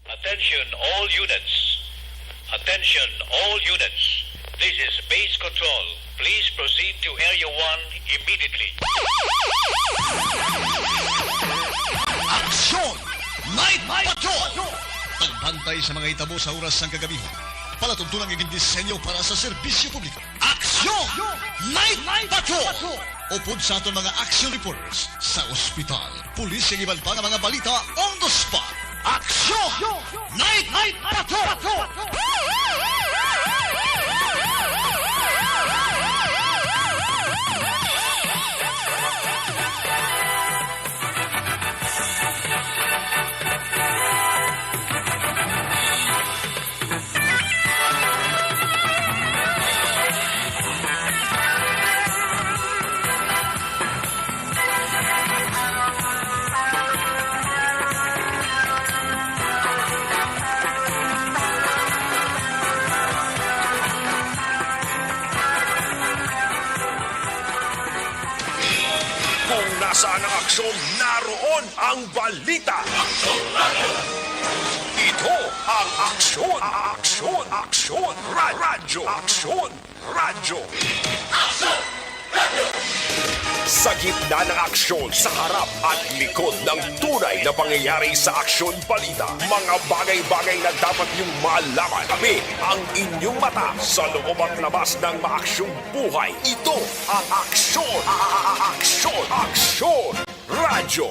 Attention all units. Attention all units. This is base control. Please proceed to Area 1 immediately. Aksyon! Night Patrol! Pagbantay sa mga itabo sa oras ng kagabihan. Palatuntunan ng disenyo para sa serbisyo publiko. Aksyon! Night Patrol! Upod sa aton mga action reporters sa ospital, pulis ang iban pa ng mga balita on the spot. Aksyon! Night Patrol! Nasaan ang aksyon, naroon ang balita. Ito ang aksyon, radyo. Sa gitna ng aksyon, sa harap at likod ng tunay na pangyayari sa aksyon balita, mga bagay-bagay na dapat niyong malaman. Kami ang inyong mata sa loob at labas ng maaksyong buhay. Ito ang aksyon, radyo.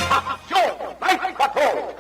Aksyon, Night Patrol!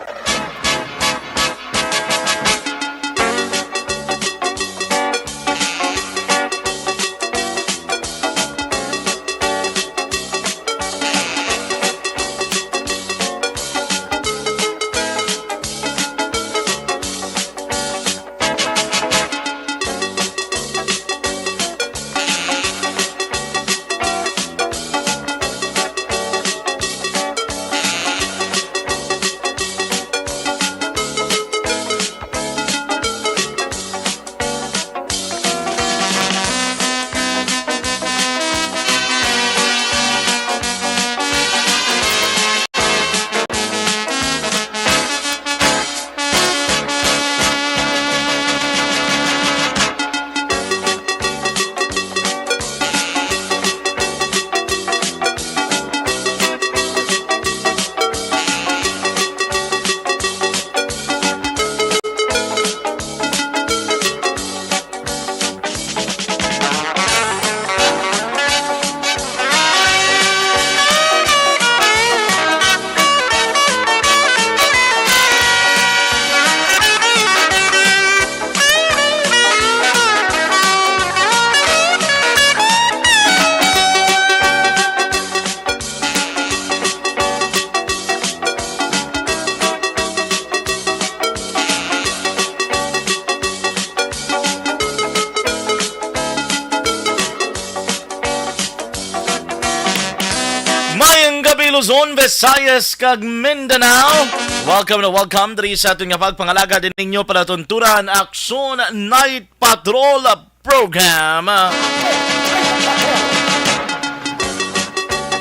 Luzon, Visayas, kag Mindanao. Welcome diri sa ating pagpangalaga din ninyo para tunturan Aksyon Night Patrol program.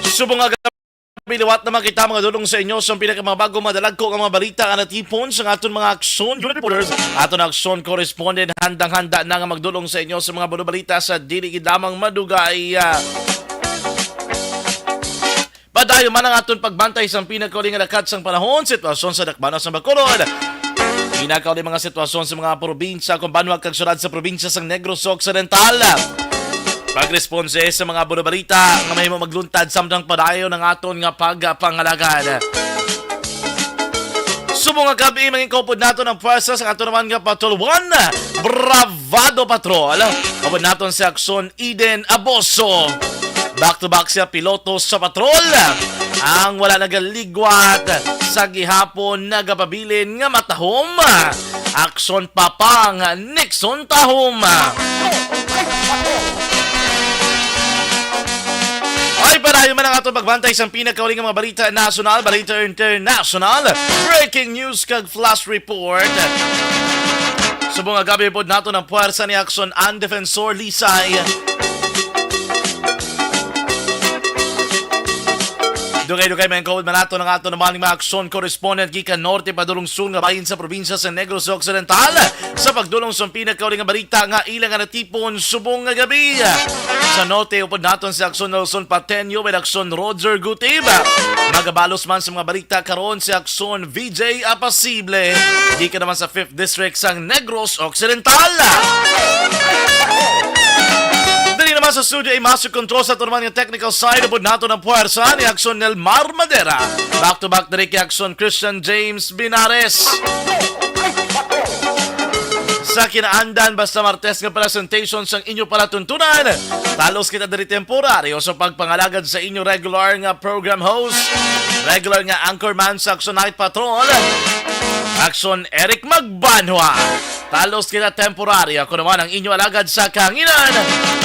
Subong nga biliwat naman kita mga dulong sa inyo sa pinakamabago madalag ko ang mga balita ang natipon sa aton mga aksyon unit reporters, aton aksyon correspondent handang-handa na nga magdulong sa inyo sa mga balita sa dili gidamang madugay. Padayon man ang aton pagbantay sa pinakauli nga lakat sang panahon, sitwasyon sa dakbanas ng Bacolod. Pinakauli mga sitwasyon sa mga probinsya kung banwag kag syudad sa probinsya sang Negros Occidental. Pagresponse sa mga balita nga mahimo magluntad samtang padayon ng aton nga pagpangalagad. Subong nga gabi mangin kaupod nato ng pwersa sa aton naman nga Patrol 1 Bravado Patrol. Kaupod naton sa Aksyon Eden Aboso. Back-to-back siya piloto sa patrol. Ang wala nagaligwat sa gihapon nagapabilin nga matahom. Aksyon Papang Nixon Tahom. Ay, padayon man ang atong pagbantay sa pinakauling mga balita national, balita international, breaking news kag flash report. Subong nga gabi po nato ng puwersa ni Aksyon ang Defensor Lisay. Dugay-dugay may kawad manato ng ato naman mga aksyon correspondent gikan norte padulong sul nga bahin sa probinsya sa Negros Occidental sa pagdulong sa pinakauli nga balita nga ilang nga natipon subong nga gabi. Sa norte upod naton sa aksyon Nelson Patenyo with aksyon Roger Gutib. Magabalos man sa mga balita karon si aksyon VJ Apasible. Gikan naman sa 5th District sang Negros Occidental. Dali naman sa studio ay master control sa turman yung technical side upod nato ng puwersa ni aksyon Nelmar Madera. Back to back dali kay aksyon Christian James Binares. Sa kinaandan basta Martes nga presentation sang inyo palatuntunan. Talos kita diri temporaryo sa pagpangalagad sa inyo regular nga program host. Regular nga anchorman sa Aksyon Night Patrol. Aksyon Eric Magbanwa. Talos kita temporaryo. Ako naman ang inyo alagad sa kanginan.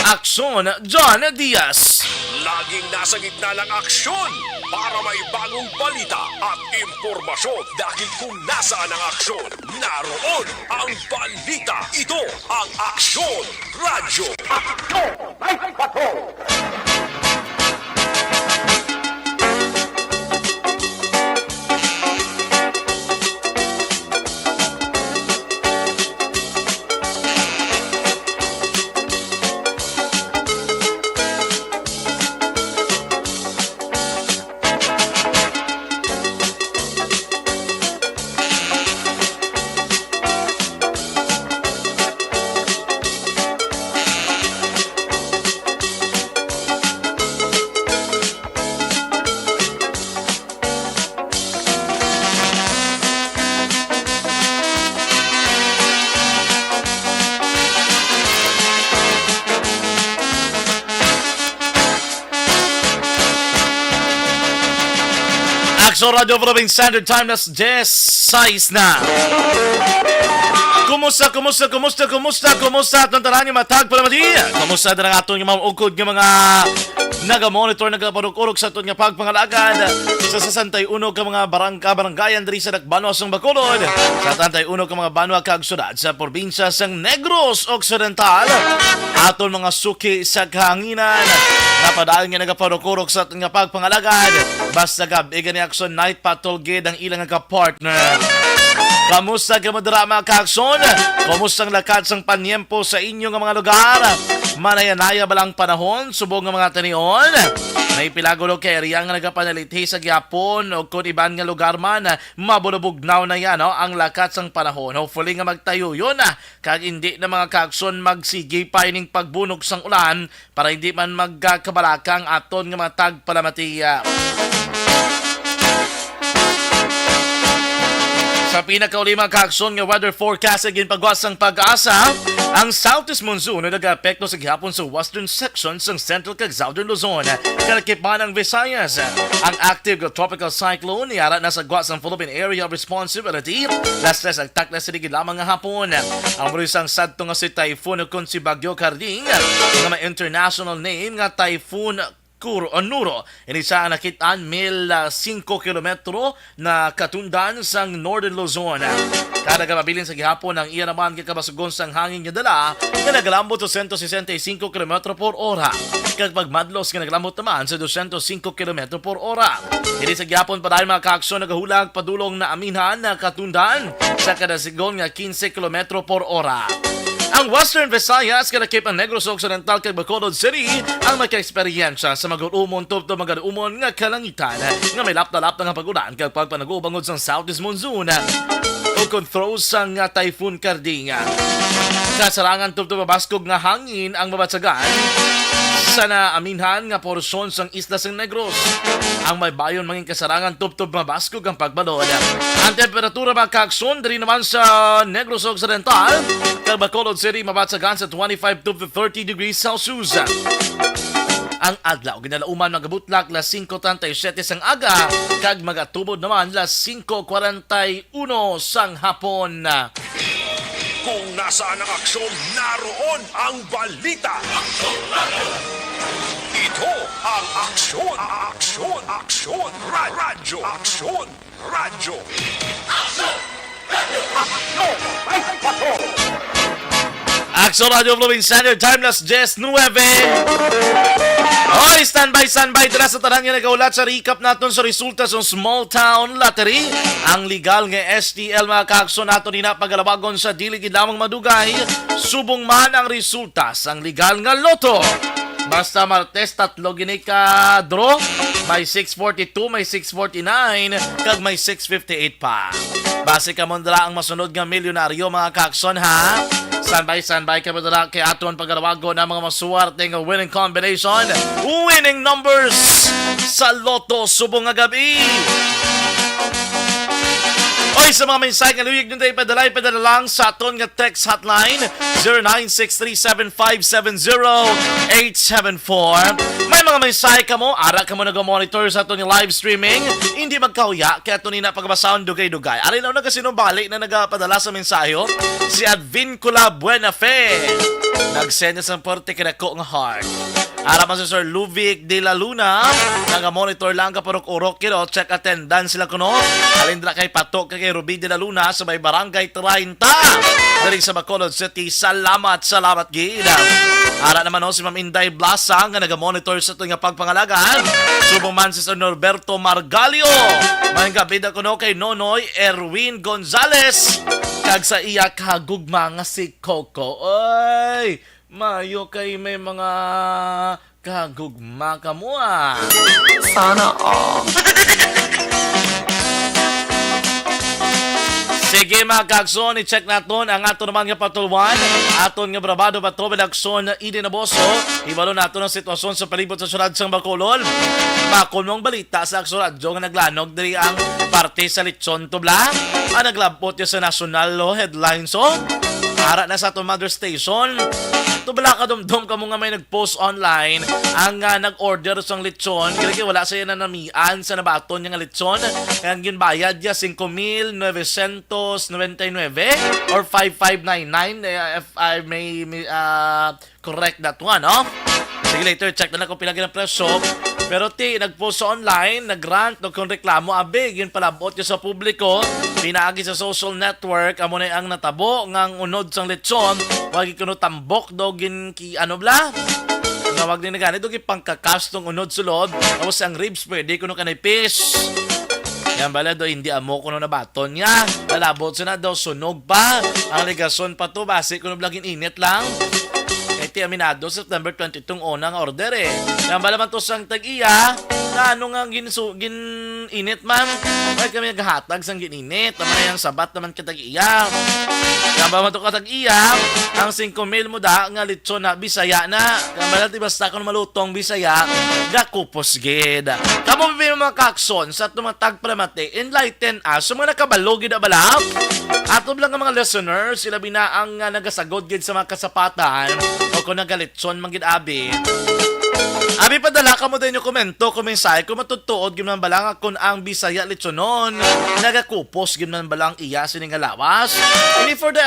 Aksyon John Diaz. Laging nasa gitna ng aksyon para may bagong balita at impormasyon dahil kung nasaan ang aksyon, naroon ang balita. Ito ang Aksyon Radyo. Aksyon Night Patrol! Aksyon Radio Philippine Standard Time nas 10:06 na. Kumusta at nantaran yung matag pala mati? Kumusta na nga itong mga ukod ng mga naga-monitor, nagaparuk-urok sa itong pagpangalagad sa 61 ka mga baranggayan diri sa Dakbanwa sang Bacolod, sa 31 ka mga banwa kag syudad sa probinsya sang Negros Occidental, aton mga suki sa kahanginan napadaan nga nagaparuk-urok sa itong pagpangalagad basta gabi ni Aksyon Night Patrol gid ang ilang nga partner. Kamusta ka madrama ka-aksyon? Kamusta ang lakad sang panyempo sa inyong mga lugar? Manayanaya ba lang panahon? Subong nga mga tanion? May pilagulo kay Riang nga nagapanalithi sa gyapon o kung iban nga lugar man, mabulubugnaw na yan ang lakad sang panahon. Hopefully nga magtayo yun kag hindi na mga ka-aksyon magsigi pa ining pagbunog sang ulan para hindi man magkabalakang aton nga mga tagpalamatiya. Sa pinakaulima ka-aksyon nga weather forecast agin pagwasang pag-asa, ang southeast monsoon na nag-apekto sa gihapon sa western section ng central kag southern Luzon. Kalakipan ng Visayas. Ang active tropical cyclone yara na sa Guasang Philippine Area of Responsibility. Lasles ang taklas sa digid lamang nga hapon. Ang burisang sadto nga si Typhoon kung si Bagyo Carding nga may international name nga Typhoon Nuro. Ini sa nakitaan 5 kilometro na katundan sang Northern Luzon. Kada mabilin sa gihapon ang iya naman kakabasugon sang hangin nga dala na naglambot sa 165 km per ora. Kag pagmadlos nga naglambot naman sa 205 km per ora. Ini sa gihapon pa dahil mga kaaksyon nagahulag padulong na aminhan na katundan sa kadasigon nga 15 km per ora. Ang Western Visayas kanakip ang Negros Occidental kag Bacolod City ang magka-eksperyensya sa mag-umon tubto mag-umon nga kalangitan nga may lap-na-lap nga pag-ulan kag pagpanag-ubangod sa southeast monsoon o control sang Typhoon Cardinga. Kasarangan tubto mabaskog nga hangin ang mabatsagan sa naaminhan nga porsyon sang isla sang Negros. Ang may bayon manging kasarangan tubtob mabaskog ang pagbalod. Ang temperatura mga kaaksyon diri naman sa Negros Occidental kag Bacolod City mabatsagan sa 25 to 30 degrees Celsius. Ang adlaw ginalauman magabutlak las 5:37 sang aga kag magatubod naman las 5:41 sang hapon. Kung nasaan ang aksyon, naroon ang balita. Ito ang Aksyon Radyo. Aksyon Radyo. Action Radio Philippine Standard Time, las 10:09. Oy, standby. Tara sa tanan nga nagaulat sa recap naton sa resulta sa Small Town Lottery. Ang legal nga STL mga kaakson naton nina pagalabagon sa dili gid lamang madugay. Subong man ang resulta sa legal nga loto. Basta Martes, 3 gini ka draw. May 642, may 649, kag may 658 pa. Base ka mo dala ang masunod nga milyonaryo mga kakson ha. Standby ka mo dala kay aton pagarawago ng mga masuwerte nga winning combination. Winning numbers sa loto subong nga gabi. Oy, sa mga mensahe nga luyig nun tayo padala lang sa aton nga text hotline 09637570-874. May mga mensahe ka mo, ara ka mo nag-monitor sa aton nga live streaming, hindi magkauya, kaya ito nina pagbasahon dugay-dugay. Arinaw na kasi nung balik na nagapadala sa mensahe, si Advincula Buenafe. Nag-send sa porte kinako nga heart. Ara man si Sir Luvic de la Luna, naga-monitor lang kaparok-urok kino, check attendance sila kuno. Alindra kay Patok kay Ruby de la Luna sa may barangay 30. Dali sa Bacolod City, salamat gid. Ara naman si Ma'am Inday Blasang nga naga-monitor sa ito nga pagpangalagaan. Subong man si Sir Norberto Margalio. May gabi na kuno kay Nonoy Erwin Gonzales. Kag sa iya kagugma nga si Coco. Oy! Mayo kay may mga kagugma ka mo ah. Sana all. Sige mga kakson, i-check naton ang ato naman nga patulwan. Aton nga Bravado Patrol Akson na Eden Aboso. Ibalo naton ang sitwasyon sa palibot sa syudad sang Bacolod. Makulong balita sa Akson Radyo nga naglanog diri ang parte sa Lechon Tubla. Ang naglabot sa national headlines para na sa aton mother station. Tubala ka dumdum ka mo nga may nag-post online ang nag-order sang lechon. Kaya wala siya na namian sa nabaton niya nga lechon. Kaya ang bayad niya 5,999 or 5,599 if I may correct that one, no? Sige, later check na lang kung pilagin ang presyo. Pero nag-post sa online, nag-rant, kung reklamo, abig, yun palabot niya sa publiko, pinaagi sa social network, amo na ang natabo, ngang unod sang lechon, wagi kuno tambok, dogin ki ano bla, nga wag din na ganito, pangkakas tong unod sulod, tapos ang ribs, pwede kuno kanipis. Yan bala do, hindi amo kuno na baton niya, lalabot siya na daw, sunog pa, ang ligason pa to, base kuno blagin init lang. Iti aminado September 22 unang order eh. Yan bala man to sang tag-iya na ano nga gin-init man. Ay kami naghatag sang gin-init. Naman na yung sabat naman katag-iya. Yan bala man to katag-iya. Ang 5,000 mo da nga lechon na Bisaya na. Yan bala ti basta kung malutong Bisaya. Gakupos gid. Kamo may mga kakson sa tumatag pramate. Enlighten us. So mga nakabalo gid bala. Ato lang ang mga listeners. Sila binaang nagasagod gid sa mga kasapatan. Kung nagalitson manggid abi padala ka mo din yung komento kung mensahe kung matutuod gimnan balang kung ang Bisaya litsonon nagakupos gimnan balang iya sining lawas ini for the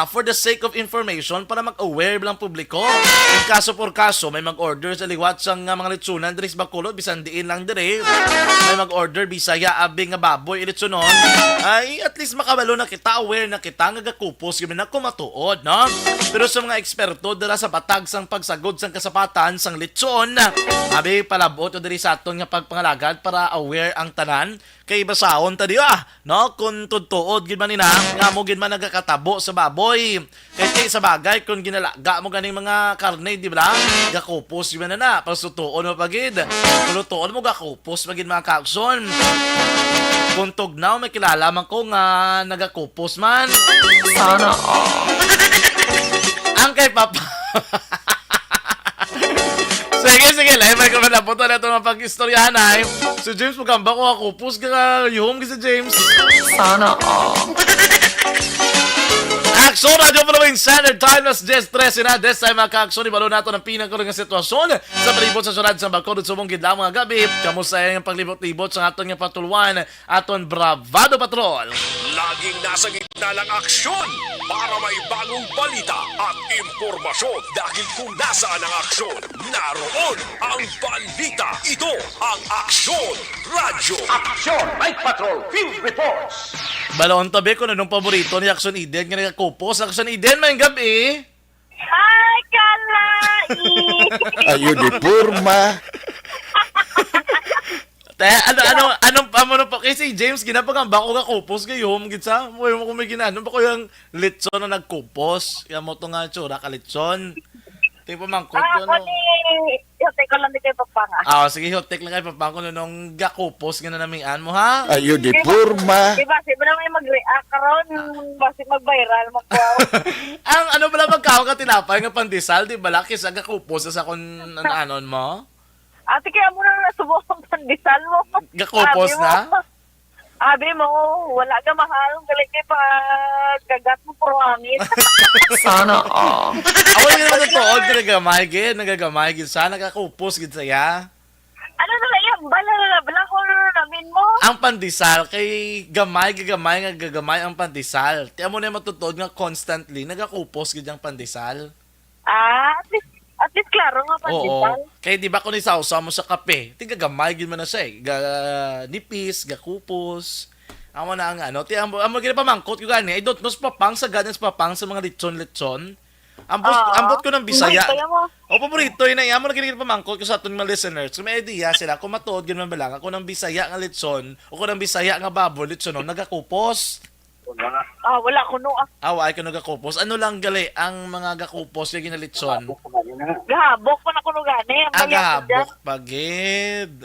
for the sake of information para mag-aware lang publiko kung kaso por kaso may mag-order sa liwat sang mga litsunan diri sa Bacolod bisan diin lang dire may mag-order Bisaya abi nga baboy litsonon ay at least makabalo na kita aware na kita nagakupos gimnan kung matuod no pero sa mga eksperto dira sa batag sang pagsagod sang kasapatan sang litson abi palabot o diri sa aton nga pagpangalagad para aware ang tanan kay basahon ta di no kung tutuod gid man nina nga mo gid man nagakatabo sa baboy kay sa bagay kung ginalaga mo ganing mga karne di ba gakupos gid man na pagsutuon mo pagid tulutuon mo gakupos pagid mga kakson kung tugnaw may kilala man ko nga nagakupos man Sana all. ang kay Papa Sige, live ay kami na po na ito ng pag-istoryahan ay. Si James, magamba ko ako. Pus ka yung si James. Sana all. Action Radio Philippine Standard Time nas 10:13 na. This time mga ka-action, ibalo nato ng pinagkulong sitwasyon sa palibot sa syudad sa Bacolod subong gidlang mga gabi. Kamusta yung paglibot-libot sa aton nga patulwan aton Bravado Patrol. Laging nasa gitna ng aksyon para may bagong balita at impormasyon dahil kung nasaan ang aksyon, naroon ang balita. Ito ang Aksyon Radio. Action! Night Patrol Field Reports! Balon tabi ko na nung paborito ni Action Eden nga nagkupos. Action Eden, may gabi. Ay, kalai! Ayo di Purma. Anong pamono po kasi James ginapagamba ko nga kupos gayom gitsa mo ko may ginano ba ko yung litson na nagkupos kaya mo to nga tsura ka litson tipo mangkot ko no Yote ko lang di kayo papanga. sige hotek lang kay papangko nung gakupos nga na namian mo ha Ayo di Purma. Diba, siya ba naman yung mag-react karon basi mag-viral, magkuhaw. ang ano bala magkaw ka tinapay nga pandesal di ba laki sa gakupos sa kon anon mo Ate, kaya mo na nasubok ang pandesal mo. Gakupos na? Abi mo, wala ka mahal. Galing kayo pa gagat mo proamit. Sana all. Ako yung naman totoo nagagamay gid sana gakupos gid saya Ano na yan? Bala ko namin mo. ang pandesal kay gagamay nga gagamay ang pandesal. Tiyan mo na matutod nga constantly nagakupos gid ang pandesal. At least klaro nga pandesal. Oo. Kaya di ba kung isausaw mo sa kape, tiga gamay gid man na siya eh. Nipis, gakupos. Amo na ang ano, ti amo gid pa mangkot ko gani. I don't know papang sa ganas papang sa mga litson. Ambot ko ng Bisaya. O paborito yun na amo na gid pa mangkot ko sa aton mga listeners. Kung may idea sila kung matuod gid man balang ako ng Bisaya nga litson o ko ng Bisaya nga baboy litson nagakupos. Wala ko no. Ay ko nagakupos. Ano lang gali ang mga gakupos yung ginalitson? Gahabok pa na ko no gani. Agahabok pagid.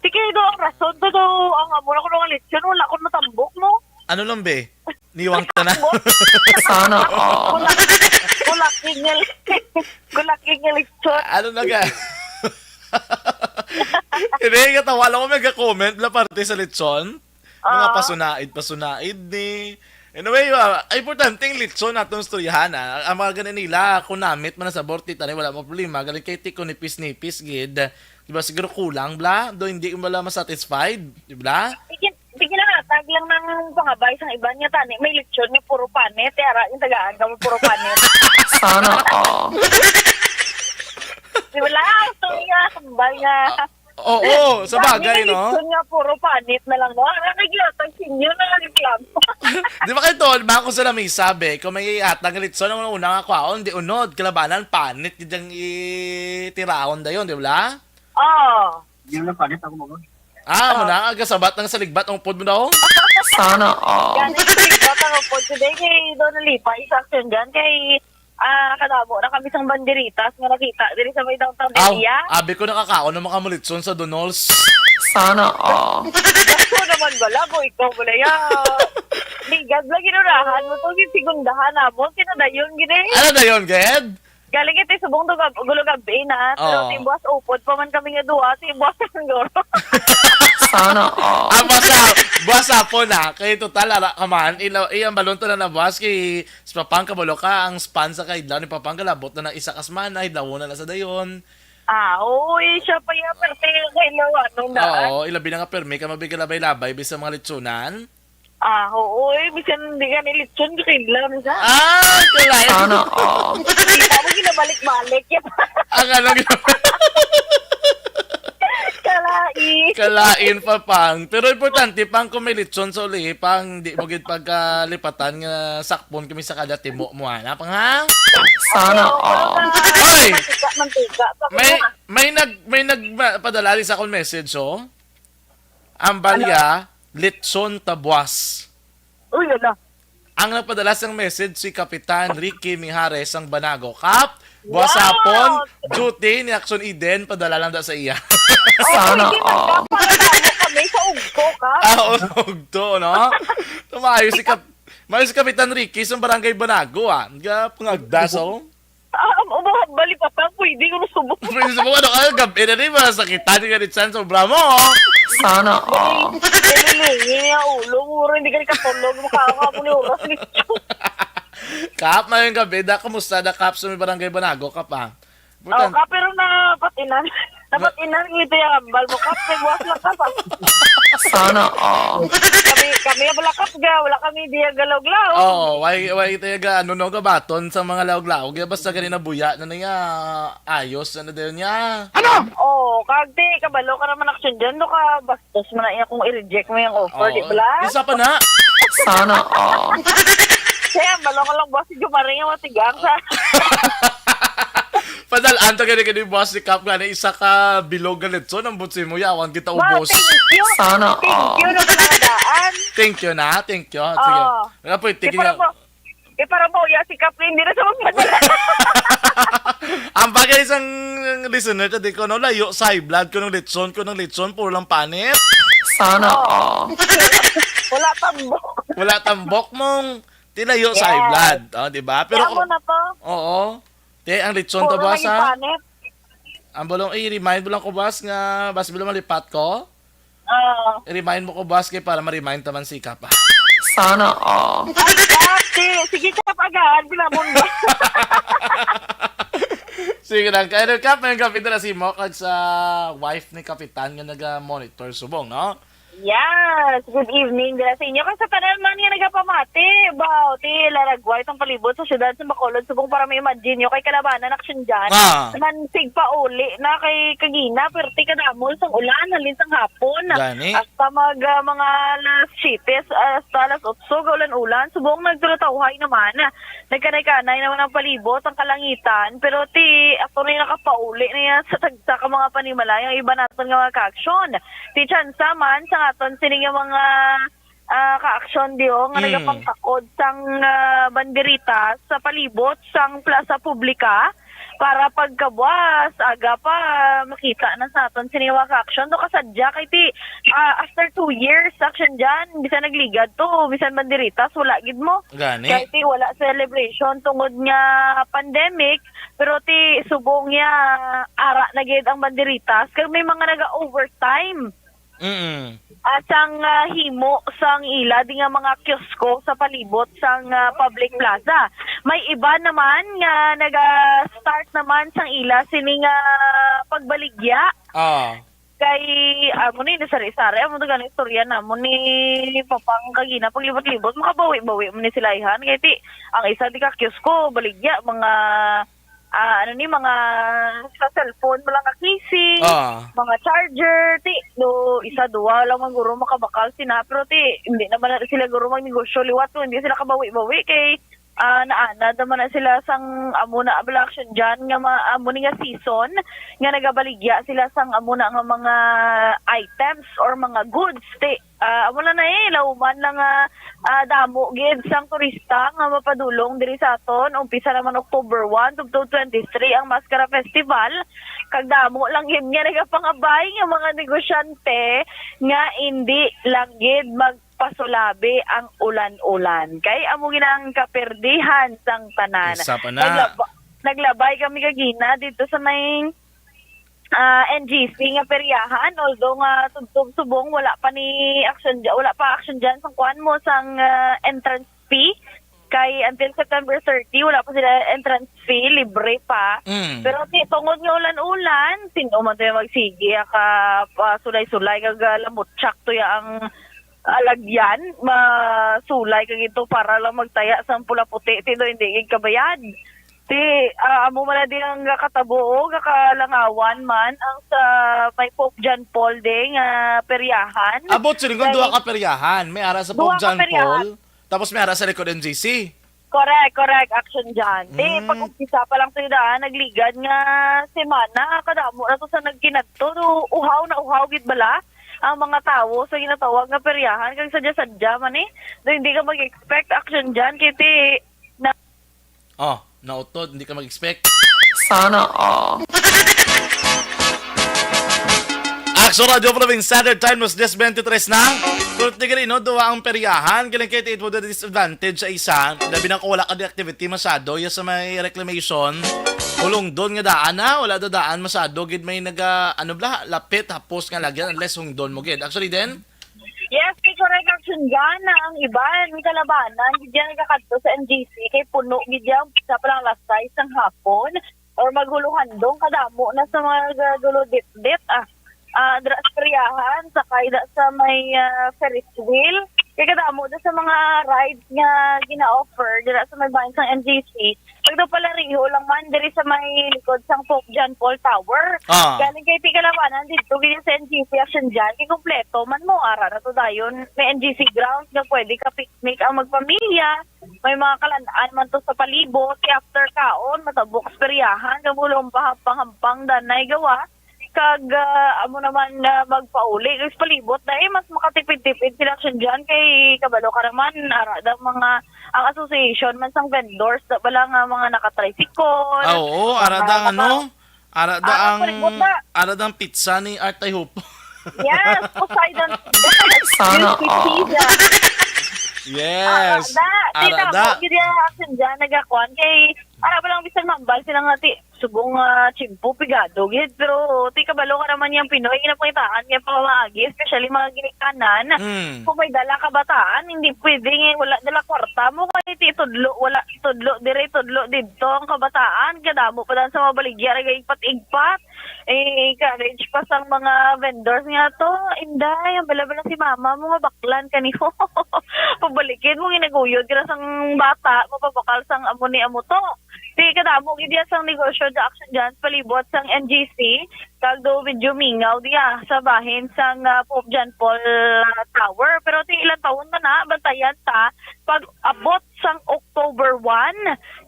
Sige do ang rason do ang amo na ko no lechon wala ko matambok mo. Ano lang be? Niwang ta na. Sana all. Kulak ingel lechon. Ano na ga? Hindi, katawa lang ko may comment la parte sa litson. Mga pasunaid ni. Anyway, importanteng litson natong storyahan ha. Ang mga ganin nila, kung namit man sa borti, tanay wala mo problema. Galing kay tiko nipis-nipis, gid. Diba siguro kulang, bla? Do hindi mo wala masatisfied, diba? Sige na hatag lang ng pangabay sa iba niya tani. May lechon ni puro panet. Tara, yung tagaan ka mo puro panet. Sana all. Di ba lang? Ito nga, kambal nga. Oo, sa bagay, no? Lechon nga puro panet na lang. Nagyatag sinyo na reklamo. Di ba kayo tol, bako sa nami sabi, kung may atang litson, ang una nga kwaon, di unod, kalabanan, panit, yung itirahon da yun, di ba? Muna, agasabat ng saligbat, ang pod mo daw? Sana all. Yan, ito ang po today kay Don Lipa, isa action dyan, kay kadamo na kami sang banderitas nga nakita diri sa may downtown area. Abi ko nakakaon ng mga mulitson sa Donols. Sana all. Ako naman bala mo, ikaw bala ya. Ligad lang ginurahan mo to, sigundahan na mo, kinadayon gini. Ano na yun, Ged? Galing ito subong to gulugabi na, pero tibuas upod pa man kami nga duwa, tibuas ang goro. Sana all. Basa po na, kay total, kaman, iyang balon to na nabuas, kay Papang kabalo ka, ang span sa kay Idlaw ni Papang kalabot na ng isa kasman, Idlaw na sa dayon. Uy, siya pa yung perte kay Lawan nung daan. Oo, ilabi na nga permi ka mabigilabay-labay bisa mga litsunan. Uy, bisan hindi ka nilitsyon, kailan sa? Kalain. Sana all. Hindi mo ginabalik-balik yan. Ang ano Kalain pa pang. Pero importante pang kung may litson sa uli, pang di mo gid pagkalipatan nga sakpon kami sa kada timo mo ana pang ha. Sana all. Hoy! Mantika. May nagpadala rin sa akong message Ang balya litson tabuas. Uy, ala. Ang nagpadala ng message si Kapitan Ricky Mijares ang Banago. Kap, buwas hapon, duty ni Action Eden, padala lang da sa iya. Sana all. Kami sa ugto ka. Ugto, no? Tumayo si Kapitan Ricky sa Barangay Banago, pangagdas, Bali pa pa, pwede ko subok. Pwede mo, gabi na rin, masakitan yung ganitsan, sobra mo, Sana all. Nililingin niya ulo, muro, hindi ka rin katulog, makakawa mo ni oras nito. Kap, mayroong gabi, kamusta na Kap sa may Barangay Banago, Kap, Pero napatinan. Napatinan, ito yung ambal mo, Kap, buwas lang ka pa. Sana all. Kami wala kap ga, wala kami diya galaw-glaw. Why tayo gabaton sa mga laog-laog, basta ganina buya na niya, ayos, dayon niya. Kagdi, kabalo ka naman action dyan, no ka, bastos mo na iya kung i-reject mo yung offer, di ba? Isa pa na. Sana all. Kaya, balong lang boss, si Jumaring yung matigang sa... Padal, anto gani boss ni Cap nga na isa ka bilog galit. So, nang butsi mo, yawan kita Wow, ubos. thank you. Sana Thank all. you na pinadaan. Thank you na, thank you. Sige. Oo. Nga po, tigil Para mo, para mo, ya si Kapri, hindi na sa magpadala. Ang bagay isang listener, di ko no, layo sa high blood ko ng litson, puro lang panit. Sana all. Wala tambok. Wala tambok mong tilayo sa high Yes. blood. Oh, di ba? Kaya Pero, mo na to. oo. Te, ang litson to Puro boss, naging ha? panit. Ang bulong, i-remind mo lang ko, boss, nga, bas bilo malipat ko. I-remind mo ko, boss, kay para ma-remind taman si Kap. Sana all. Ay, dati. Sige, Kap, agad. Binabon ba? Sige lang, kaya Kap, may kapit na si mo kag sa wife ni Kapitan nga nag-monitor subong, no? Yes, good evening dira sa inyo. Kung sa tanan man nga nagapamati, bao, ti, laragway itong palibot sa syudad sa Bacolod, subong para may imagine nyo kay kalabanan action dyan. Ah. Mansig pa uli na kay Kagina, perti kadamol sang ulan, halin sang hapon. Gani. Hasta mga alas 7, hasta alas 8, ulan-ulan, subong nagtulatawhay naman. Nagkanay-kanay naman ang palibot, ang kalangitan, pero ti, ako rin nakapauli na yan sa tagsa ka mga panimala, yung iba natin nga mga ka-action. Ti Chansa man, sa aton sining mga ka-action diyo nga nagapangtakod sang banderita sa palibot sang plaza publika para pagkabuas aga pa makita na sa aton sining mga ka-action do kasadya kay ti after 2 years action dyan bisan nagligad to bisan banderitas wala gid mo Gani. kay ti wala celebration tungod nga pandemic pero ti subong niya ara na gid ang banderitas kay may mga naga-overtime asang himo sang ila di nga mga kiosko sa palibot sang public plaza. May iba naman nga naga-start naman sang ila sining pagbaligya. Kay amo ni sari-sari amo to ganang istorya na mo ni Papang Kagina paglibot-libot makabawi-bawi mo ni sila ihan kay ti ang isa di ka kiosko baligya mga mga sa cellphone mo lang casing, mga charger, isa duwa lang guro makabakal sina, pero hindi naman na sila guro magnegosyo liwat, hindi sila kabawi-bawi kay naana naman na sila sang amuna action dyan nga amuna nga season nga nagabaligya sila sang amuna nga mga items or mga goods amuna na lauman lang damo gid sang turista nga mapadulong diri sa aton umpisa naman October 1 to 23 ang Mascara Festival kag damo lang gid nga nagapangabay nga mga negosyante nga hindi lang gid pasulabi ang ulan-ulan. Kay amo ginang kaperdihan sang tanan. Isa pa na. Naglabay kami kagina dito sa may NGC nga peryahan although nga subong wala pa action diyan sang kuan mo sang entrance fee kay until September 30 wala pa sila entrance fee libre pa pero tungod nga ulan-ulan sino man tayo magsigi ka sulay-sulay kag lamot tsak to ya ang alagyan, masulay kag ito para lang magtaya sa pula puti, tino hindi kabayad. Amo man din ang katabo, kakalangawan man ang sa may Pope John Paul de nga peryahan. Abot silingon duwa ka peryahan, may ara sa Pope John Paul, tapos may ara sa likod NGC. Correct, action dyan. Pag-umpisa pa lang tayo nagligad nga semana, kadamo na to sa nagkinadto, uhaw gid bala ang mga tao sa ginatawag nga peryahan kag sadya-sadya man hindi ka mag-expect action dyan kiti na nautod, hindi ka mag-expect. Sana all. Action Radio Province Standard Time was just 23 na. Kung tigil duwa ang peryahan, galing kayo ito the disadvantage sa isa, labi na ko wala ka di activity masyado, yung sa may reclamation, ulong doon nga daan na, wala daan masyado, gid may lapit, hapos nga lagyan, unless hung doon mo gid. Actually then, yes, kay correct action dyan na ang iba, may kalabanan, hindi yan nagkakadto sa NGC, kay puno, hindi yan, sa palang last size ng hapon, or maghuluhan doon, kadamo na sa mga gulo dit-dit, dra sa peryahan, sakay sa may Ferris wheel, kaya kadamo sa mga rides nga gina-offer dira sa may bayan sang NGC. Pag daw pala riho lang man diri sa may likod sang Pope John Paul Tower. Galing kay tikalabanan dito gid sa NGC action dyan, kay kompleto man mo ara na to dayon. May NGC grounds nga pwede ka picnic ang magpamilya may mga kalandaan man to sa palibot, after kaon, matabok peryahan, kamulong pahampang-hampang danay gawa, kag amo naman magpauli is palibot na mas makatipid-tipid sila action dyan kay kabalo ka naman ara da mga ang association man sang vendors da bala nga mga nakatricycle. Oo, arada ang palibot na. aradang pizza ni Artay Hope. Yes, Poseidon. Sana all. Yes. Tita, Arada. mo gid action dyan nagakuan kay ara ba lang bisan mambal sila nga ti subong chimpo pigado gid pero ti kabalo ka naman yang Pinoy ginapangitaan nga pamagi especially mga ginikanan kung may dala kabataan hindi pwede nga wala dala kwarta mo kay ti tudlo wala tudlo dire tudlo didto ang kabataan kadamo pa dan sa mga baligya ra igpat-igpat encourage pa sang mga vendors nga to inday ang bala-bala si mama mo nga baklan kaniho pabalikin mo ginaguyod kira sang bata mapabakal sang amo ni amo to di kadamo gid sang negosyo da action dyan palibot sang NGC kag do medyo mingaw diya sa bahin sang Pope John Paul Tower pero ti ilang taon na bantayan ta pag abot sang October 1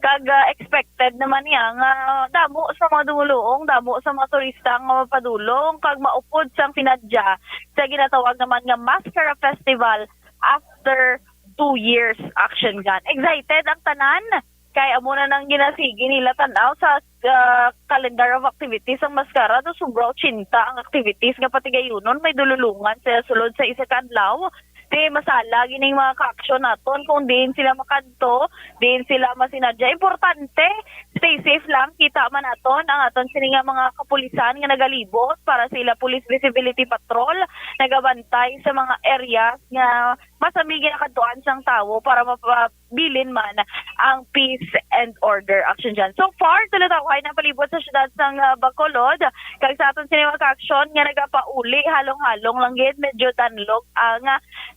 kag expected naman niya nga damo sa mga dumuluong damo sa mga turista nga mapadulong kag maupod sang pinadya sa ginatawag naman nga Mascara Festival after 2 years action gan excited ang tanan kay amo na nang ginasigi nila tanaw sa calendar of activities ang Mascara do sobrang 80 ang activities nga pati gayunon may dululungan sa sulod sa isa ka adlaw di masala gining mga ka-action naton kung din sila makadto din sila masinadya importante stay safe lang kita man aton ang aton sini nga mga kapulisan nga nagalibot para sila police visibility patrol nagabantay sa mga areas nga masami ginakadtuan sang tawo para mapabilin man ang peace and order action dyan. So far, tulataway na palibot sa syudad sang Bacolod. Kag sa aton sini mga ka-action nga nagapauli halong-halong lang gid medyo tanlog ang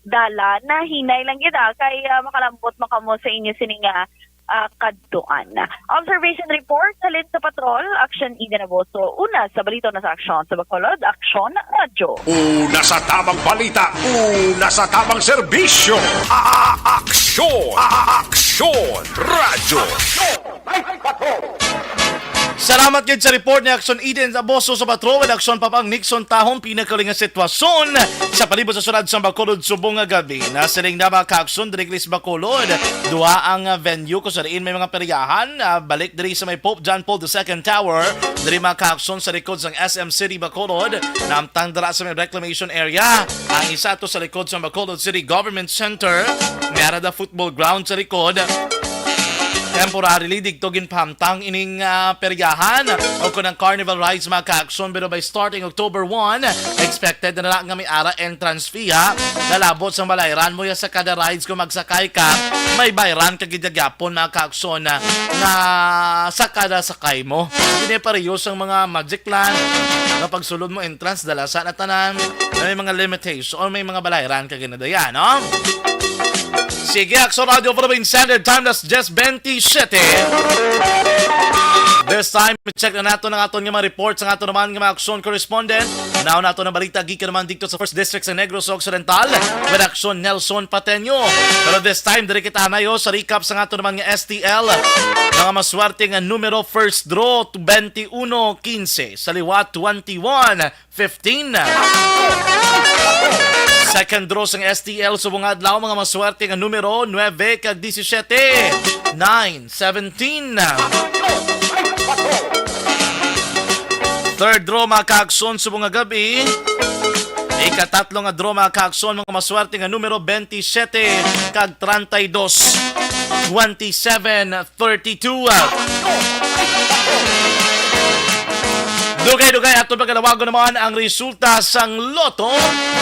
dala na hinay lang gid kay makalambot makamo sa inyo sini nga kadtuan. Observation report halin sa patrol, Action Eden Aboso. Una sa balito na sa aksyon sa Bacolod, Action Radyo. Una sa tamang balita, una sa tamang serbisyo. Aksyon! Aksyon! Radyo! Salamat gid sa report ni Action Eden Aboso sa patrol at Action Papang Nixon Tahong pinakaling nga sitwasyon sa palibot sa sunod sa Bacolod subong nga gabi. Nasiling na mga ka-action Driglis Bacolod. Duha ang venue ko sa riin may mga peryahan. Balik diri sa may Pope John Paul II Tower. Diri mga ka-action sa likod ng SM City Bacolod. Namtang dara sa may reclamation area. Ang isa to sa likod sa Bacolod City Government Center. Meron na football ground sa likod. Temporarily digtogin pamtang ining peryahan o kunang carnival rides mga ka-action pero by starting October 1 expected na lang nga may ara entrance fee lalabot sa balayran mo ya sa kada rides kung magsakay ka may bayran kagidyagapon mga ka-action na sa kada sakay mo hindi parehos ang mga Magic Land kapag sulod mo entrance dalasan at tanan may mga limitation o may mga balayran kaginadayan no? Sige, Action Radio Philippine Standard Time, that's just 27. This time, check na nato ng aton nga mga reports ang aton naman nga mga action correspondent. Now nato na balita, gikan naman dito sa 1st District sa Negros Occidental with Action Nelson Pateño. Pero this time, diri kita nayo sa recap sa aton naman nga STL. Mga maswerte nga numero first draw 21-15, sa liwat 21-15. Second draw sang STL subong adlaw mga maswerte nga numero 9 kag 17, 9, 17. Third draw mga ka-action subong nga gabi. Ikatatlo nga draw mga ka-action mga maswerte nga numero 27 kag 32, 27, 32. Dugay-dugay ato pagkalawago naman ang resulta sang Lotto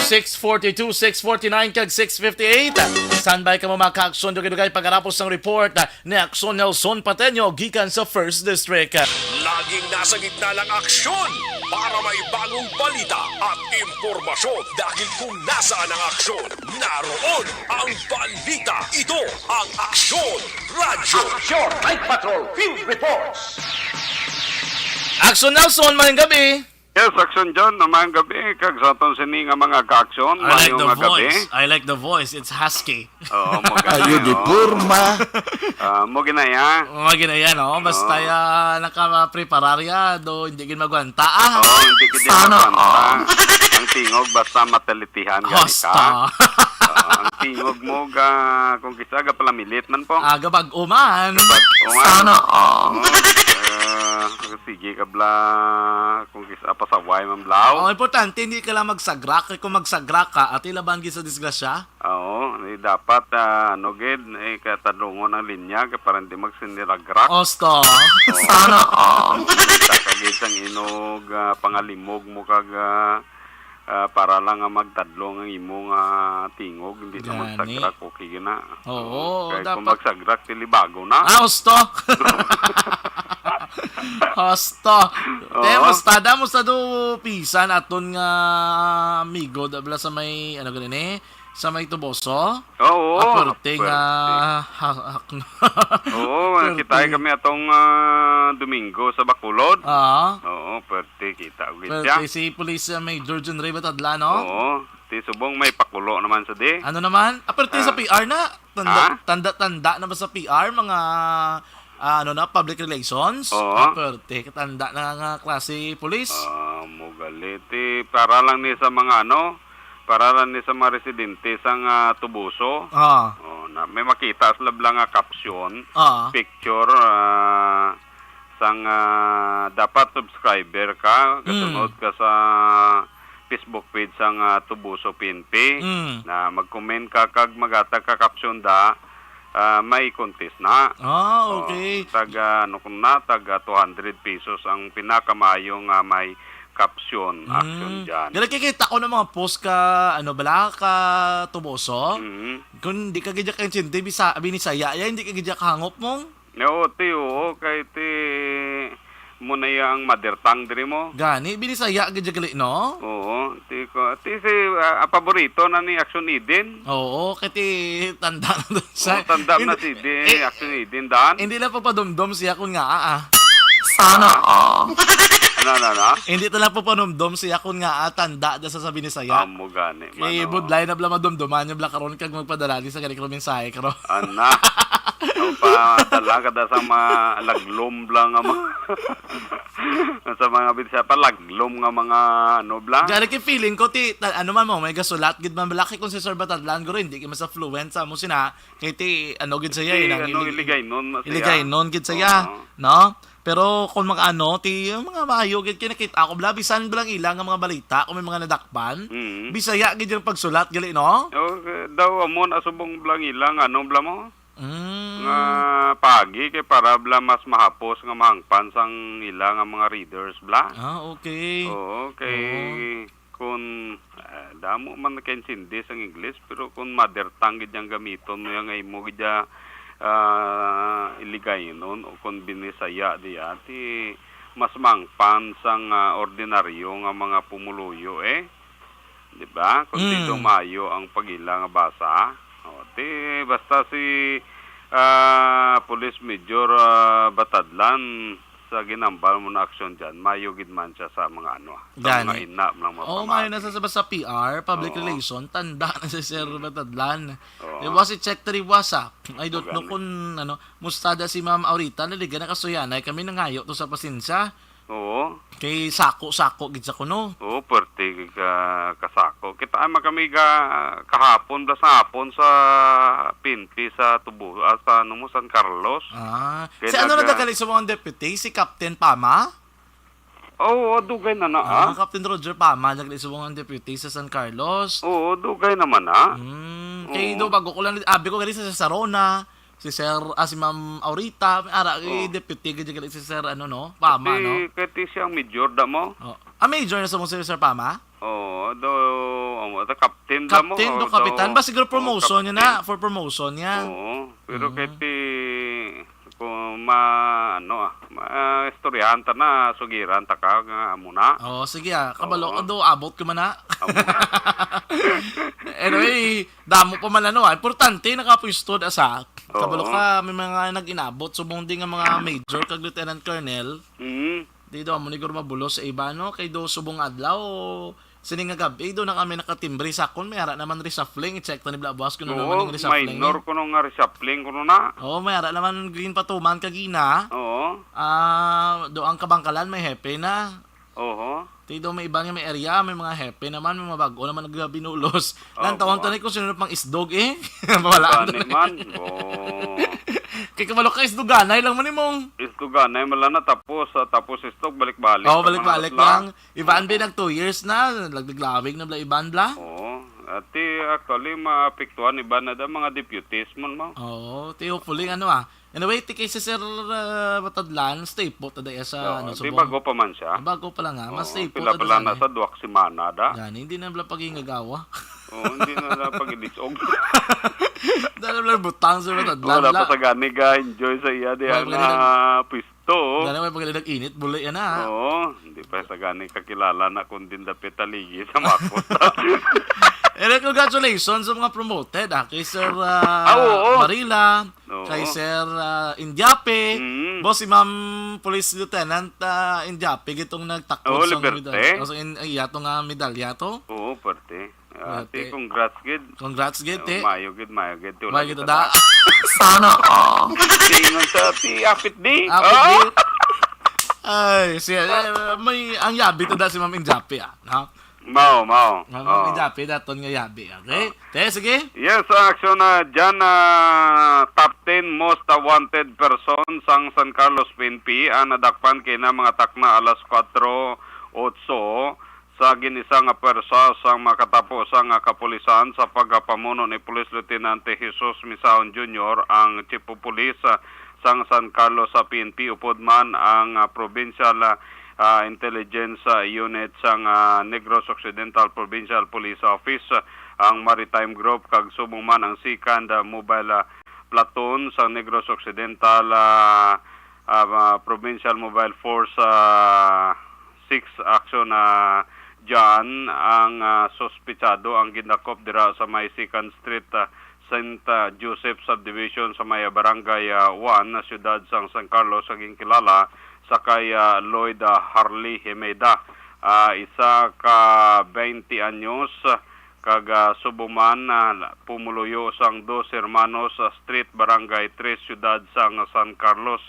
642, 649 kag 658. Standby ka mo mga ka-action dugay-dugay pagkarapos ng report ni Action Nelson Pateño gikan sa 1st District. Laging nasa gitna ng aksyon para may bagong balita at impormasyon dahil kung nasaan ang aksyon, naroon ang balita. Ito ang Aksyon Radyo. Action! Night Patrol Field Reports! Action Nelson, maling gabi. Yes, action dyan, naman gabi, kag sa itong sini nga mga ka-aksyon, I like mayong the nga gabi. voice. I like the voice. It's husky. Oo, mo Ayo di ganaya. purma. Mo ganaya. Mga ginayan, oh. Basta naka-prepararya, do hindi gin magwanta. Ah, Oo, hindi ka din Sana makanta. Ang tingog, basta matalitihan gani ka. hosta. Ang tingog mo, kung kisa, palamilit man po. Aga bag-uman. Sana all. Sige ka bla, kung kisa pasaway man blaw. Ang importante, hindi ka lang magsagrak. Kung magsagrak ka, at ilaban sa disgrasya. Oo, dapat, gid, katadungon ang linya, para hindi magsiniragrak. Osto. Sana all. Kagit ang inog, pangalimog mo kag, para lang nga magtadlong ang imong tingog, hindi na Gani. magsagrak, okay na. Oo, Kaya kung dapat. magsagrak, tilibago na. Ah, hosto. Hosto. Mustada mo sa do pisan aton nga amigo dabla sa may ano ganun sa may tuboso. Oo. Aperte nga Oo, kita kami atong Domingo sa Bacolod. Ah. Oo, pwerte kita. Aperte si Police Major John Ray Batadla, no? Oo. Ti subong may pakulo naman sa di. Ano naman? Aperte sa PR na. Ah? Tanda na ba sa PR mga public relations? Oo. Aperte katanda na nga klase police. Mo galiti para lang ni sa mga para lang ni sa mga residente sa Tubuso. Ah. Oh, na may makita sa lablang nga caption, Ah. picture sang dapat subscriber ka, kasunod ka sa Facebook page sang Tubuso PNP na mag-comment ka kag magatag ka caption may contest na. Ah, okay. Taga 200 pesos ang pinakamayong may caption action dyan. Dala kikita ko ng mga post ka, ka tuboso. Mhm. Kung di ka gidya kang sindi, binisaya, hindi ka gidya kahangop mong. Oo, kay muna yung mother tongue diri mo. Gani, binisaya gidya gali, no? Oo, ti si paborito na ni Action Eden. Oo, kati tanda na doon sa... Tanda na si Action Eden daan. Hindi lang papadumdum siya kung nga Sana all. Ano? Hindi talaga papadumdum siya kung nga tanda da sa sabi ni saya. Amo gani. Kay budlay na bala madumduman niya bala karon kag magpadala di sa ganito mensahe karo. Ana. Pa talaga da sa mga laglom lang nga mga sa mga bisa pa laglom nga mga blang. Gani kay feeling ko ano man mo may gasulat gid man balaki kung si Sir Batadlan guro hindi kay mas fluent sa mo sina kay gid saya nang iligay nun siya. Iligay nun gid saya, no? Pero kung mga mga maayo gid kinakita ako bla bisan bilang ilang nga mga balita kung may mga nadakpan. Bisaya gid yung pagsulat gali no? Daw amon asubong blang ilang bla mo? Mm. Nga pagi kay para bla mas mahapos nga mahangpan sang ilang nga mga readers bla. Ah, okay. Oo, kung damo man nakensindi sang English pero kung mother tongue gid yang gamiton mo yang imo gid iligay nun o kung binisaya diya ti mas mangpan sang ordinaryo nga mga pumuluyo di ba? Kung di dumayo ang pagila nga basa o ti basta si Police Major Batadlan sa ginambal mo na aksyon dyan, mayugid man siya sa mga sa mga ina lang mga mayo na sa PR, public relation, tanda na si Sir Batadlan. Was it check wasa? I don't know kung mustada si Ma'am Aurita, naliga na kasuyanay, kami nangayo to sa pasensya. Oo. Kay sako gid sa kuno. Oo, perte kasako. Kita ay kami kahapon sa hapon sa PNP sa Tubo sa San Carlos. Si ano na dagali sa mga deputy si Captain Pama? Oo, dugay na Captain Roger Pama dagali sa mga deputy sa San Carlos. Oo, dugay naman Kay do bago ko lang abi ko gali sa Sarona. Si Sir, si Ma'am Aurita, deputy gid si Sir Pama, no? Kati siyang major da mo. Major na sa mo si Sir Pama? Oo, captain da mo. Captain, kapitan. Ba siguro promotion niya na, for promotion niya. Oo, pero kati kung istoryahan ta na, sugiran ta ka nga muna. Sige kabalo do abot ko man na. Anyway, damo pa man importante nakapwesto asa. Kabalo ka may mga nag-inabot subong din nga mga major kag lieutenant colonel. Dito amo ni mabulos sa iba no kay do subong adlaw sining nga gabi do na kami nakatimbre sakon may ara naman reshuffling i-check ta ni Blabwas kuno naman yung reshuffling. Minor kuno nga reshuffling kuno na. Oo, may ara naman green patuman kagina. Oo. Do ang kabangkalan may hepe na. Oo. Tido may iba nga may area, may mga hepe naman, may mga bago naman nagbinulos. Lan tawon tanay kung sino pang isdog eh. Mawalaan Gani man. Oo. Kay kamalo ka isdoganay lang man imong. Istuganay mala na tapos istok balik-balik. Oo, balik-balik lang. Iban bin nag 2 years na, laglaglawig na bla iban bla. Oo. Ati actually maapektuhan iba na da mga deputies mon mo. Oo, ti hopefully Anyway, ti kay si Sir Batadlan, stay put tada sa Di subong. bago pa man siya. Bago pa lang mas stay put Pila-pila na sa 2 semana da. Yan, hindi na bla pagingagawa. Oo, hindi na pag-ilisog. Dahil bla butang sa Batadlan. Wala pa sa gani ka enjoy sa iya di na pisto. Dahil may pagalinag init, bulay yan na. Oo, hindi pa sa gani kakilala na kundi dapit taligi sa Makos. Congratulations sa mga promoted kay Sir oo. Marila, Oo. kay Sir Indiape, Mm. boss si Ma'am Police Lieutenant Indiape gitong nagtakbo Oo, sa Liberte. medalya. So iyato nga medalya to. Oo, parte. Parte. Congrats gid. Congrats gid te. Mayo gid. May kita da. Sana all. Tingon sa ti apit di. Apit Oh! di. Ay, may ang yabi to da si Ma'am Indiape ha. Mao. Ma'am Indiape daton nga yabi. Okay? Te sige. Yes, action na dyan top 10 most wanted person sang San Carlos PNP nadakpan kay na mga takna alas 4:08 sa ginisang persa sang makatapos ang kapulisan sa pagpamuno ni Police Lieutenant Jesus Misaon Jr. ang Chief of Police sang San Carlos sa PNP upod man ang Provincial Intelligence Unit sang Negros Occidental Provincial Police Office ang Maritime Group kag subong man ang second mobile platoon sa Negros Occidental Provincial Mobile Force 6 action dyan ang sospitsado ang ginakop dira sa may 2nd Street St. Joseph Subdivision sa may barangay 1 na siyudad sang San Carlos saging kilala sa kay Lloyd Harley Hemeda. Isa ka 20 anyos kag subuman pumuluyo sang 2 hermanos sa Street Barangay 3 siyudad sang San Carlos.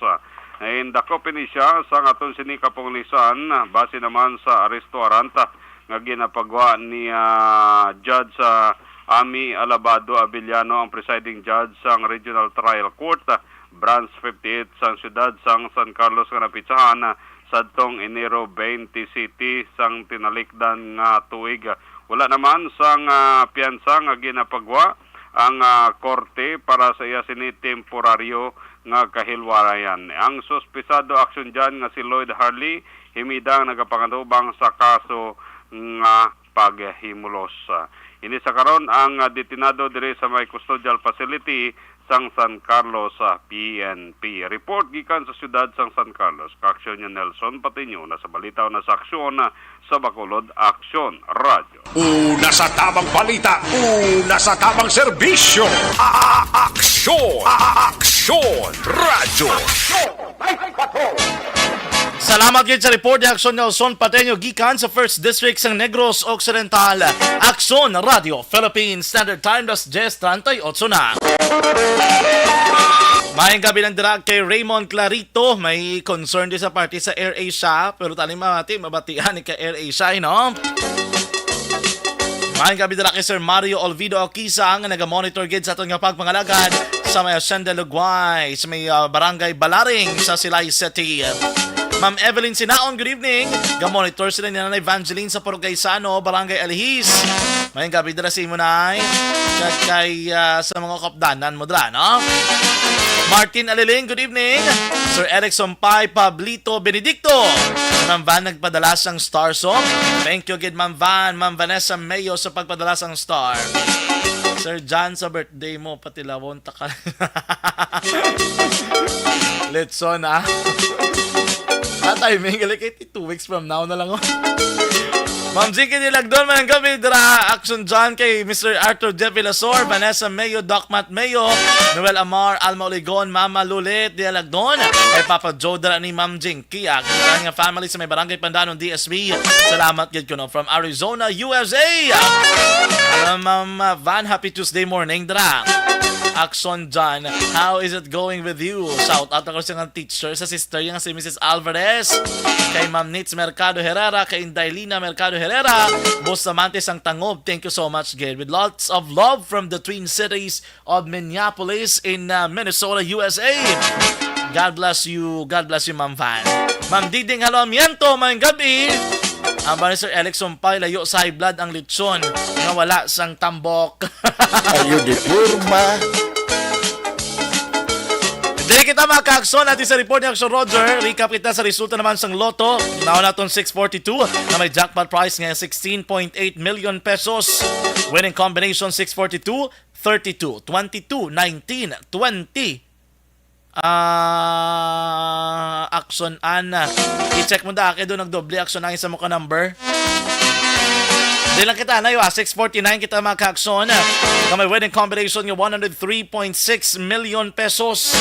Naindakop ini siya sa aton sini kapunglisan base naman sa aresto warrant nga ginapagawa ni Judge Ami Alabado Abiliano ang presiding judge sang Regional Trial Court Branch 58 sang siyudad sang San Carlos nga napitsahan sadtong Enero 20 City sang tinalikdan nga tuig. Wala naman sang piyansa nga ginapagawa ang korte para sa iya sini temporaryo nga kahilwarayan. Ang suspisado aksyon dyan nga si Lloyd Harley himidang nagapangandubang sa kaso nga paghimulos. Ini sa karon ang detinado diri sa may custodial facility sang San Carlos PNP. Report gikan sa siyudad sang San Carlos. Kaaksyon niya Nelson Patiño na sa balitaw na sa aksyon sa Bacolod Aksyon Radio. Una sa tamang balita, una sa tamang serbisyo. Aksyon! Aksyon! Radyo! Salamat gid sa report ni Aksyon Nelson Pateño gikan sa 1st District sang Negros Occidental. Aksyon Radio Philippine Standard Time das 10:38 na. Mayang gabi ng direct kay Raymond Clarito. May concern din sa party sa AirAsia. Pero tali mabatihan ni kay AirAsia, no? Mayang gabi direct kay Sir Mario Olvido Aquisa nga naga-monitor gid sa aton nga pagpangalagad sa may Hacienda Luguay, sa may Barangay Balaring sa Silay City. Ma'am Evelyn Sinaon, good evening. Ga-monitor sila ni Nanay Evangeline sa Purugaysano, Barangay Alihis. Mayang gabi dira si Munay. Kay sa mga kapdanan mo dira, no? Martin Aliling, good evening. Sir Eric Sompay, Pablito Benedicto. Ma'am Van nagpadala sang star song. Thank you again, Ma'am Van. Ma'am Vanessa Mayo sa pagpadala sang star. Sir John, sa birthday mo, pati lawon takal. Let's on, timing, like 2 weeks from now na lang. Ma'am Jinky Nilagdon, mga gabi, dira action dyan kay Mr. Arthur Jeff Villasor, Vanessa Mayo, Doc Matt Mayo, Noel Amar, Alma Oligon, Mama Lulit, Nilagdon, kay Papa Joe, dira ni Ma'am Jinky, ang family sa may barangay Pandanon, DSB. Salamat gid ko no, from Arizona, USA. Ma'am Van, happy Tuesday morning, dira. Action John, how is it going with you? Shout out ako sa teacher, sa sister niya si Mrs. Alvarez, kay Ma'am Nitz Mercado Herrera, kay Indaylina Mercado Herrera, Boss Amantes ang Tangob, thank you so much again. With lots of love from the Twin Cities of Minneapolis in Minnesota, USA. God bless you, Ma'am Van. Ma'am Diding Halamiento, mayang gabi. Ang ba ni Sir Alex Sumpay, layo sa high blood ang lechon na wala sang tambok. Ayun di porma. Hindi kita makakson natin sa report ni Action Roger. Recap kita sa resulta naman sang loto. Naon natin 642 na may jackpot price ngayon 16.8 million pesos. Winning combination 642, 32, 22, 19, 20. Action Ana. I-check mo da doon nagdoble action ang isa mo ka number. Di lang kita na 649 kita makakson. Na may wedding combination yung 103.6 million pesos.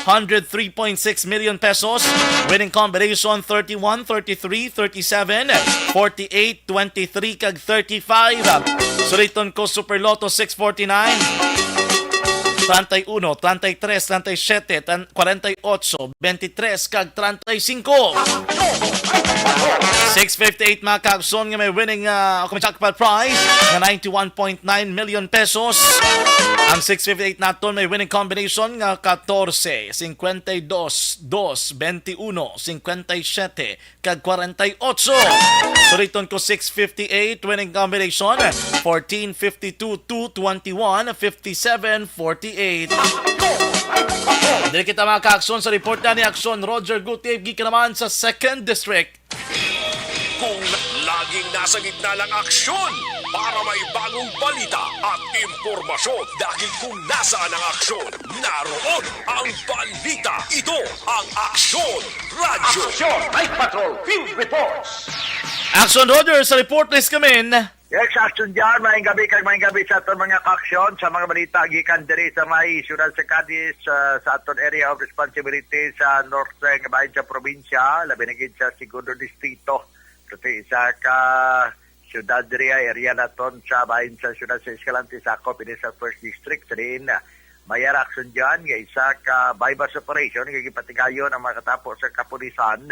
103.6 million pesos. Winning combination 31, 33, 37, 48, 23 kag 35. Suliton ko Super Lotto 649. 31, 33, 37, 48, 23, kag 35. 658 mga kagson nga may winning jackpot prize na 91.9 million pesos. Ang 658 naton may winning combination nga 14, 52, 2, 21, 57, kag 48. Suliton ko 658 winning combination 14, 52, 2, 21, 57, 48. Dili kita mga ka-aksyon sa report na ni Aksyon Roger Gutierrez gika naman sa 2nd District. Kung laging nasa gitna ng aksyon para may bagong balita at impormasyon dahil kung nasaan ang aksyon, naroon ang balita. Ito ang Aksyon Radyo. Action! Night Patrol Field Reports! Aksyon Roger sa report list kami. Yes, action dyan. Maayong gabi sa aton mga kaksyon sa mga balita gikan diri sa may syudad sa Cadiz sa aton area of responsibility sa north nga bahin sa probinsya, labi na gid sa segundo distrito. Kasi isa ka syudad diri area naton sa bahin sa syudad sa Escalante sakop ini sa first district din. Mayar action dyan nga isa ka bypass operation nga gipatigayon ang makatapos sa kapulisan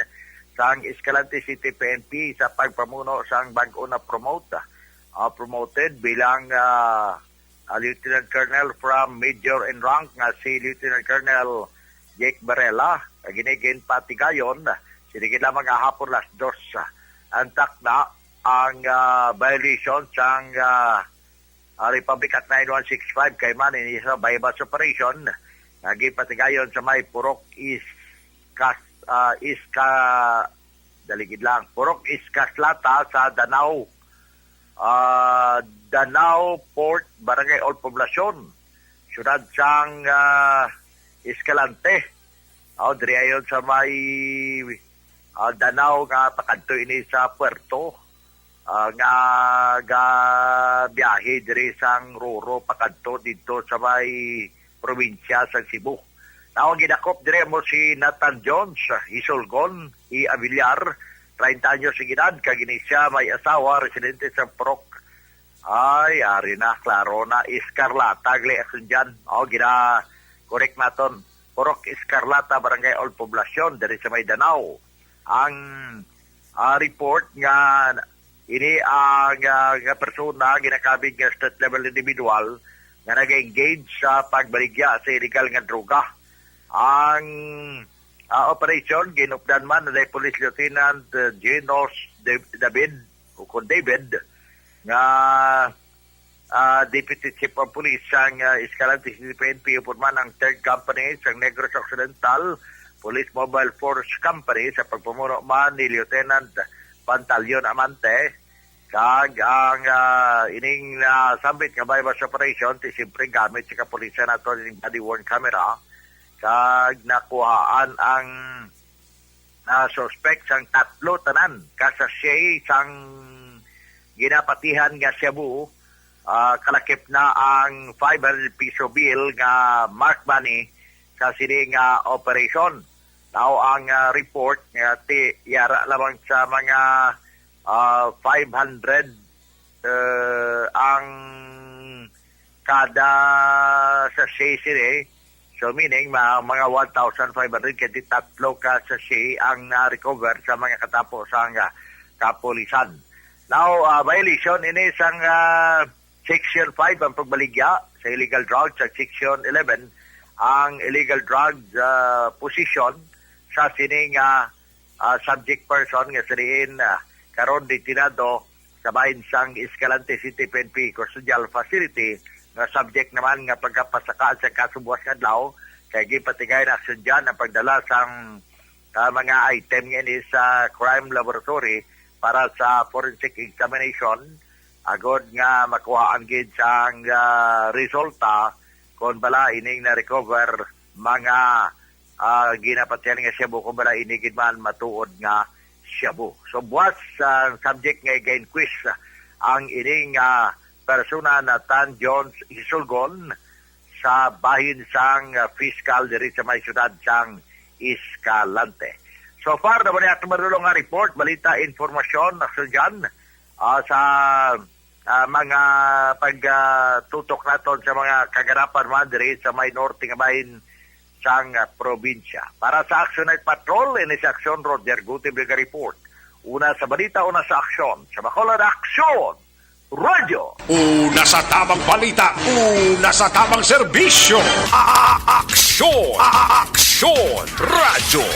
sang Escalante City PNP sa pagpamuno sang bag-o na promoted bilang Lieutenant Colonel from Major in rank nga si Lieutenant Colonel Jake Barela. Ginigin patigayon, sinigid lamang hapon las 2. Antak na ang violation sang Republic Act 9165 kay man ini sa bypass operation. Nagipatigayon sa may Purok Purok Iskaslata sa Danao Port, Barangay Old Poblacion, syudad sang Escalante. Diri ayon sa may Danao nga pakadto ini sa puerto nga biyahe diri sang Roro pakadto dito sa may probinsya sa Cebu. Now gidakop diri mo si Nathan Jones, Isolgon, Avillar, 30 anyos sa edad, kagini siya may asawa, residente sa Purok. Ay, ari na, klaro na, Escarlata, gali asun dyan. Correct naton. Purok Escarlata, Barangay Old Poblacion, dari sa may Danao. Ang report nga, ini ang persona, ginakabig nga state level individual, nga nag-engage sa pagbaligya sa illegal nga droga. Ang operation ginupdan man na Police Lieutenant Genos David nga Deputy Chief of Police sang Escalante City PNP upod man ang 3rd Company sang Negros Occidental Police Mobile Force Company sa pagpumuno man ni Lieutenant Pantaleon Amante kag ang ining sambit nga bypass operation ti siyempre gamit sa kapulisan nato ning body worn camera kag nakuhaan ang suspect sang 3 tanan kasasya sang ginapatihan nga Cebu, kalakip na ang 500 piso bill nga mark money sa sining operation. Now ang report nga yara lamang sa mga 500 ang kada sachet sila. So meaning mga 1,500 kasi tatlo ka sachet ang na-recover sa mga katapos ang kapulisan. Now, violation ini isang Section 5 ang pagbaligya sa illegal drugs at Section 11 ang illegal drugs position sa sining subject person nga sariin karon detinado sa bahin sang Escalante City PNP Custodial Facility nga subject naman nga pagkapasaka sa kasubuas kadlaw kay gipatigay na aksyon dyan ang pagdala sang mga item nga ini sa crime laboratory para sa forensic examination agod nga makuhaan gid sang resulta kung bala ining na-recover mga ginapatyan nga shabu kung bala inigid man matuod nga shabu. So buwas subject nga i-inquis ang ining persona na Tan Jones Isulgon sa bahin sang fiscal diri sa may syudad sang Escalante. So far, naman natin marulong nga report, balita, informasyon, aksyon dyan sa mga pagtutok naton sa mga kaganapan madre sa may norte nga bahin sang probinsya. Para sa Action Night Patrol, ini sa Aksyon Roger Gutib nga report. Una sa balita, una sa aksyon. Sa Bacolod Aksyon, Radyo. Una sa tamang balita, una sa tamang serbisyo. Aksyon! Aksyon! Radyo!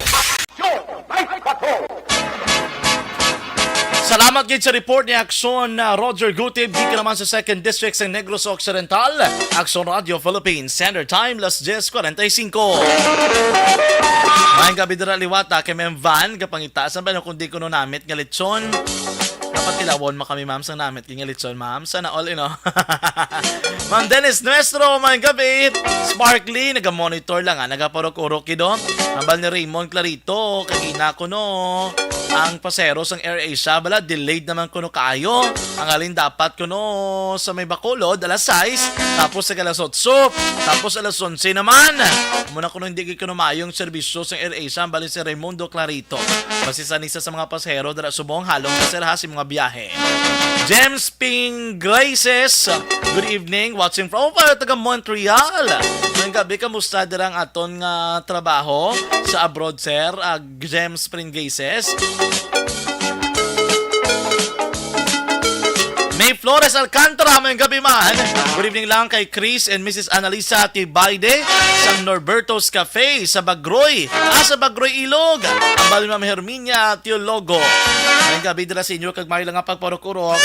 Salamat gid sa report ni Aksyon Roger Gutib di ka naman sa 2nd District sa Negros Occidental. Aksyon Radio Philippines Standard Time las 10:45. Maayong gabi dira liwata kay Ma'am Van kapangitasan ba no kundi kuno namit nga lechon. Dapat tilawon mo kami ma'am sang namit nga lechon ma'am. Sana all Ma'am Dennis Nuestro, maayong gabi. Sparkly naga-monitor lang nagaparok-urok kido. Nambal ni Raymond Clarito kagina ko no. Ang pasero sang AirAsia bala delayed naman kuno kaayo. Ang alin dapat kuno sa may Bacolod alas 6 tapos sa alas 8 tapos alas 11 naman. Muna kuno hindi kuno mayong serbisyo sang AirAsia bali si Raimundo Clarito. Basi sa nisa sa mga pasero dara subong halong kasirha si mga biyahe. James Ping Graces, good evening, watching from taga Montreal. Ngayong gabi, kamusta dirang aton nga trabaho sa abroad, sir? James Ping Graces. May Flores Alcantara, may gabi man. Good evening lang kay Chris and Mrs. Analisa Tibayde sa Norberto's Cafe sa Bagroy. Sa Bagroy Ilog. Ang bali Ma'am Herminia Teologo. May gabi dila sa inyo kag mayo lang nga pagparok-urok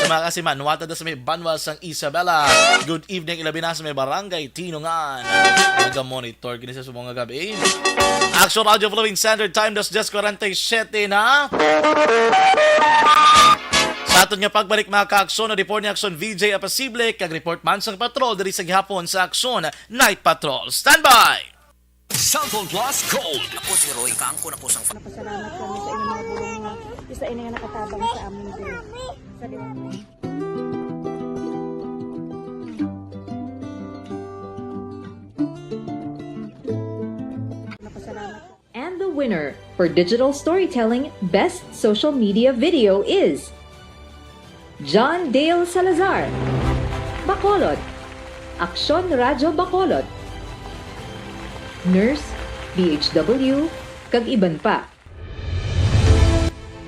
sa mga kasimanwata da sa may Banwa sang Isabela. Good evening ilabi na sa may Barangay Tinungan. Naga-monitor gini sa subong nga gabi. Action Radio Philippines Standard Time das 10:47 na. Sa aton nga pagbalik mga ka-aksyon, report ni Aksyon VJ Apasible, kag-report man sang patrol diri sa gihapon sa Aksyon Night Patrol. Stand by! Cellphone Plus Gold. Ako si Roy Kangko na po sang Napasalamat kami sa inyong mga bulong nga isa ini nga nakatabang sa amin din. And the winner for Digital Storytelling Best Social Media Video is John Dale Salazar, Bacolod, Aksyon Radyo Bacolod, Nurse, BHW, kag iban pa.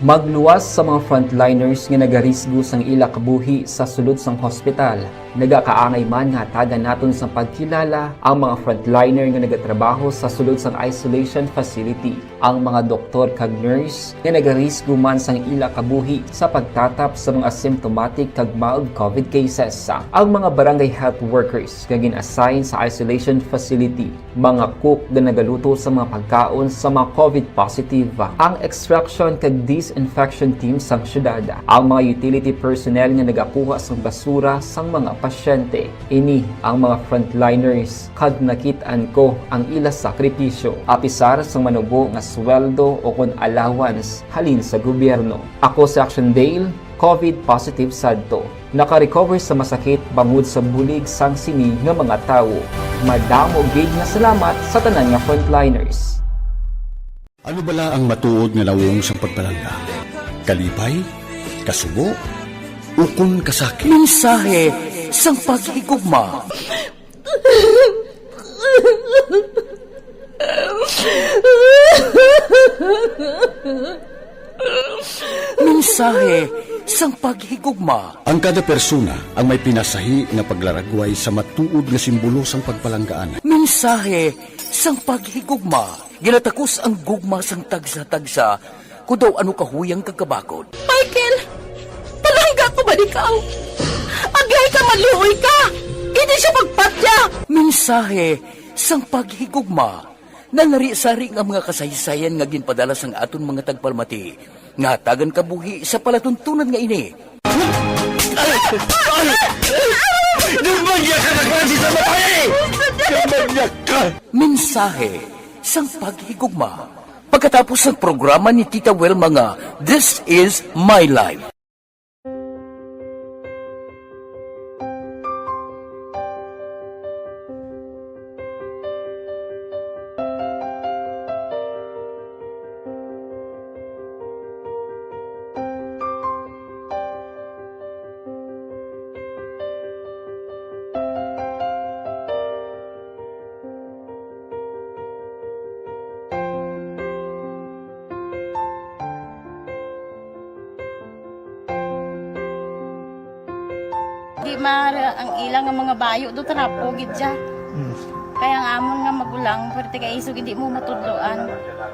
Magluwas sa mga frontliners nga nagarisgo sang ila kabuhi sa sulod sang hospital. Nagakaangay man nga hatagan naton sa pagkilala ang mga frontliner nga nagatrabaho sa sulod sang isolation facility. Ang mga doktor kag nurse nga nagarisgo man sang ila kabuhi sa pagtatap sa mga symptomatic kag mild COVID cases. Ang mga barangay health workers nga gin-assign sa isolation facility, mga cook nga nagaluto sa mga pagkaon sa mga COVID positive. Ang extraction kag disinfection team sang syudad, ang mga utility personnel nga nagakuha sang basura sang mga pasyente. Ini ang mga frontliners kag nakitaan ko ang ila sakripisyo apisar sang manubo nga sweldo o kon allowance halin sa gobyerno. Ako si Action Dale COVID positive sadto. Naka-recover sa masakit bangod sa bulig sang sini nga mga tawo. Madamo gid nga salamat sa tanan nga frontliners. Ano bala ang matuod nga lawong sa pagpalangga? Kalipay? Kasubo? Ukon kasakit? Mensahe sang paghigugma. Mensahe sang paghigugma. Ang kada persona ang may pinasahi nga paglaragway sa matuod nga simbolo sang pagpalanggaan. Mensahe sang paghigugma. Ginatakos ang gugma sang tagsa-tagsa kung daw ano kahuyang kagkabakod. Michael! Palangga ko ba ikaw? Agay ka, maluoy ka! Hindi siya magpatya! Mensahe sang paghigugma. Nalari-sari ang mga kasaysayan nga ginpadala sang aton mga tagpalmati. Nga tagan kabuhi sa palatuntunan nga ini. Dumagya ka na klase sa babae! Dumagya ka! Mensahe sang paghigugma. Pagkatapos ng programa ni Tita Welma nga, This is My Life. Di mara ang ilang nga mga bayo do trapo gid siya. Kaya ang amon nga magulang perti kay isog hindi mo matudloan.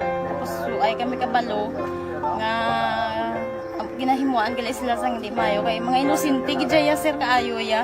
Tapos ay kami kabalo nga ginahimuan gali sila sang hindi mayo kay mga inosente gid ya sir kaayo ya.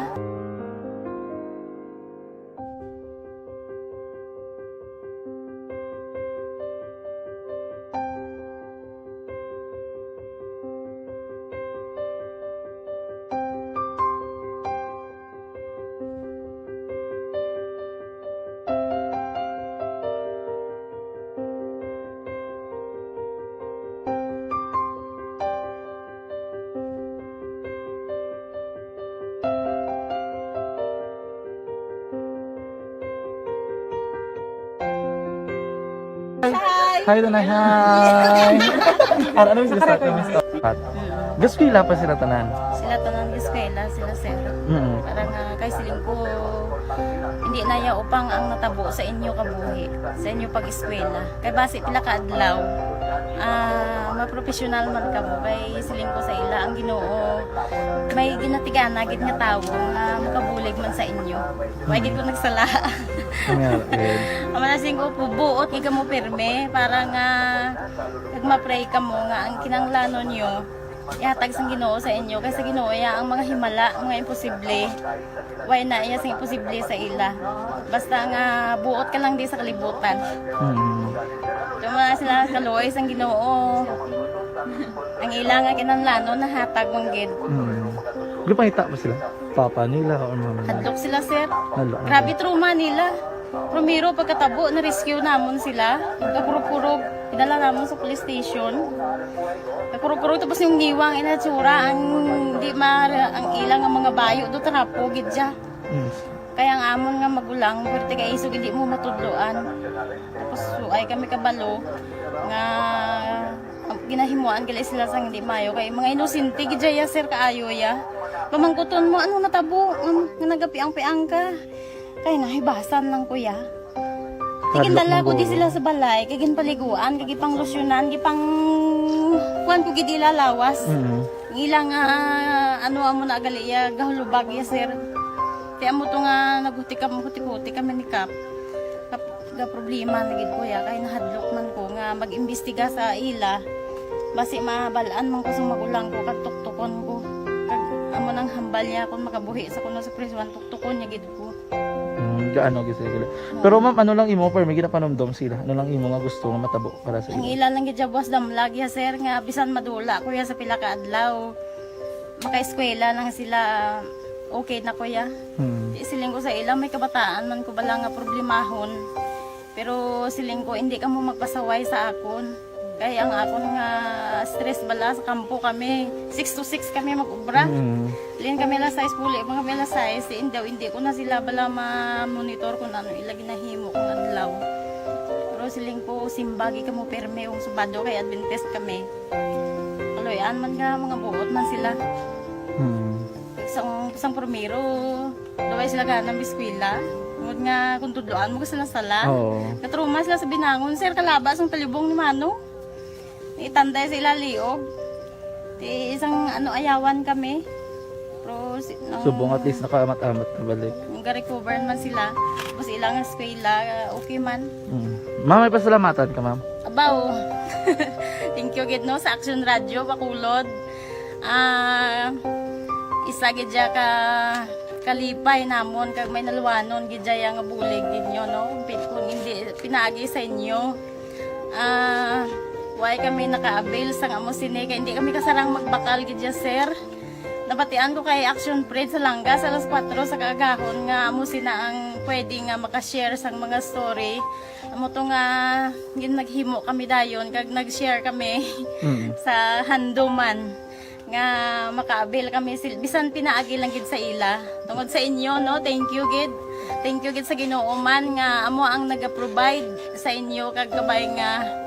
Hi, Tanay. Hi. Ano yung sila start? Gaspila pa sila tanan. Sila tanan eskwela sila sir. Parang kay siling ko hindi na ya upang ang natabo sa inyo kabuhi, sa inyo pag-eskwela. Kay base pila ka adlaw. Maprofessional man ka mo kay siling ko sa ila ang Ginoo. May ginatigana gid nga tawo nga makabulig man sa inyo. Way gid ko nagsala. Amanasing ko po buot nga mo pirme para nga nagma-pray ka mo nga ang kinanglanon nyo ihatag sang Ginoo sa inyo kay sa Ginoo ya ang mga himala, mga imposible. Way na iya sing imposible sa ila. Basta nga buot ka lang di sa kalibutan. Tuma sila kaluoy sang Ginoo. Ang ila nga kinanglanon nahatag mong gid. Di pa hita ba sila? Papa nila o mama nila? Hadlok sila sir. Hadlok. Grabe trauma nila. Primero pagkatabo na-rescue namon sila. Nagkurog-kurog. Pinala namon sa police station. Nagkurog-kurog tapos yung giwang inatsura ang di ang ilang nga mga bayo do trapo gid siya. Kaya ang amon nga magulang perti kay isog hindi mo matudloan. Tapos ay kami kabalo nga ginahimuan gali sila sang hindi mayo kay mga inosente gid ya sir kaayo ya. Pamangkuton mo ano natabo nga nagapiang-piang ka. Kay nahibasan lang kuya. Tigindala ko di sila sa balay, kay ginpaliguan, kay gipang losyunan, gipang kuan ko gid ilalawas. Ilang ano amo na gali ya gahulubag ya sir. Kaya mo to nga naghuti kami ni Kap. Ga problema na gid kuya kay nahadlok man ko nga mag-imbestiga sa ila. Basi mabalaan man ko sa magulang ko kag tuktukon ko. Kag amo nang hambal niya kun makabuhi sa kuno sa prison tuktukon niya gid ko. Gaano gid sila. Pero ma'am, ano lang imo per may ginapanomdom sila? Ano lang imo nga gusto nga matabo para sa Ang ila? ila lang gid jabwas damlag ya sir nga bisan madula kuya sa pila ka adlaw. Maka-eskwela lang sila okay na kuya. Siling ko sa ila may kabataan man ko bala nga problemahon. Pero siling ko hindi ka mo magpasaway sa akon. Kaya ang akong nga stress bala sa kampo kami. 6 to 6 kami mag-ubra. Lin kami la size puli, mga kami la size. Hindi ko na sila bala ma-monitor kung ano ilagi na himo kung adlaw. Pero siling po simbagi kamo perme yung subado kay Adventist kami. Kaloyan man nga mga buot man sila. Isang primero, daway sila ganang biskwila. Tungod nga kung tudloan mo sila sala. Katruma sila sa binangon, sir kalabas ang talibong ni Manong. Itanday sa ilaliog. Isang ayawan kami. Pero Subong at least nakaamat-amat na balik. Ga-recover man sila. Tapos ilang eskwela, okay man. Ma'am, may pasalamatan ka, ma'am? Abaw. Thank you gid no sa Action Radio Bacolod. Isa gid ka kalipay namon kag may naluwanon gid nga bulig ninyo no. Kung hindi pinaagi sa inyo. Why kami naka-avail sa amo sine kay hindi kami kasarang magbakal gid sir. Nabatian ko kay Action Parade sa Langas alas 4 sa kaagahon nga amo sina ang pwede nga maka-share sang mga story. Amo to nga gin naghimo kami dayon kag nag-share kami sa handuman nga maka-avail kami bisan pinaagi lang gid sa ila. Tungod sa inyo no, thank you gid. Thank you gid sa Ginoo man nga amo ang naga-provide sa inyo kag gabay nga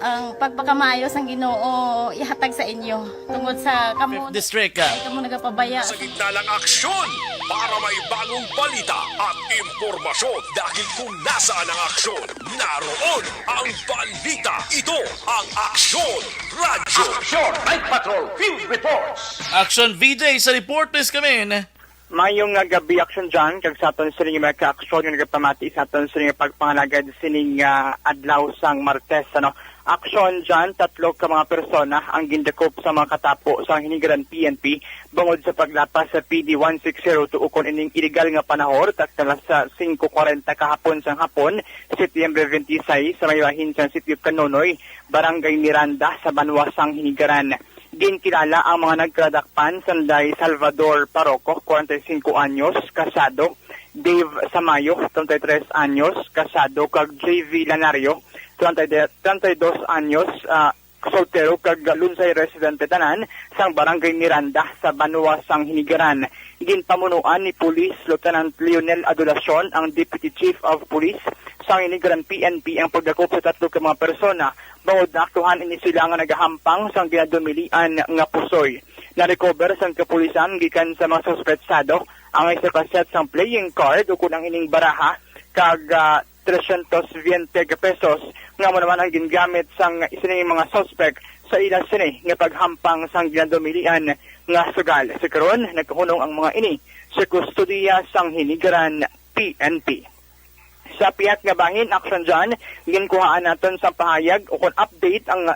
ang pagpakamaayos ang Ginoo ihatag sa inyo tungod sa kamo district kamo nagapabaya sa gitna ng aksyon para may bagong balita at impormasyon dahil kung nasaan ang aksyon, naroon ang balita. Ito ang Aksyon Radio. Aksyon Night Patrol Field Reports. Action VJ sa reporters kami. Mayong gabi action dyan, kag sa aton sining mga ka-aksyon yung nagpamati sa aton sining pagpangalagad sining adlaw sang Martes, ano. Aksyon dyan, 3 ka mga persona ang gindakop sa mga katapo sa hinigaran PNP bungod sa paglapas sa PD 160 tuukon ining illegal nga panahor taktalas sa 5:40 kahapon sang hapon, Setyembre 26 sa maywahin sa City of Canonoy, Barangay Miranda sa Banwasang Hinigaran. Din kilala ang mga nagkradakpan sanday Salvador Paroco, 45 anyos, kasado, Dave Samayo, 33 anyos, kasado, kag JV Lanario, 32 anyos, soltero, kag lunsay residente tanan sang Barangay Miranda sa Banwasang Hinigaran. Ginpamunuan ni Police Lieutenant Leonel Adulacion, ang Deputy Chief of Police sa Hinigaran PNP ang pagdakop sa 3 ka mga persona bawod na aktuhan ini sila nga nagahampang sang ginadumilian nga pusoy. Na-recover sang kapulisan gikan sa mga suspetsado ang isa ka set sang playing card o kunang ining baraha kag 320 pesos nga mo naman ang gingamit sang isining mga suspect sa ila sini nga paghampang sang ginadumilian nga sugal. Sa karon nagkahunong ang mga ini sa kustudiya sang Hinigaran PNP. Sa piyat nga bahin, action dyan, ginkuhaan natin sa pahayag o kung update ang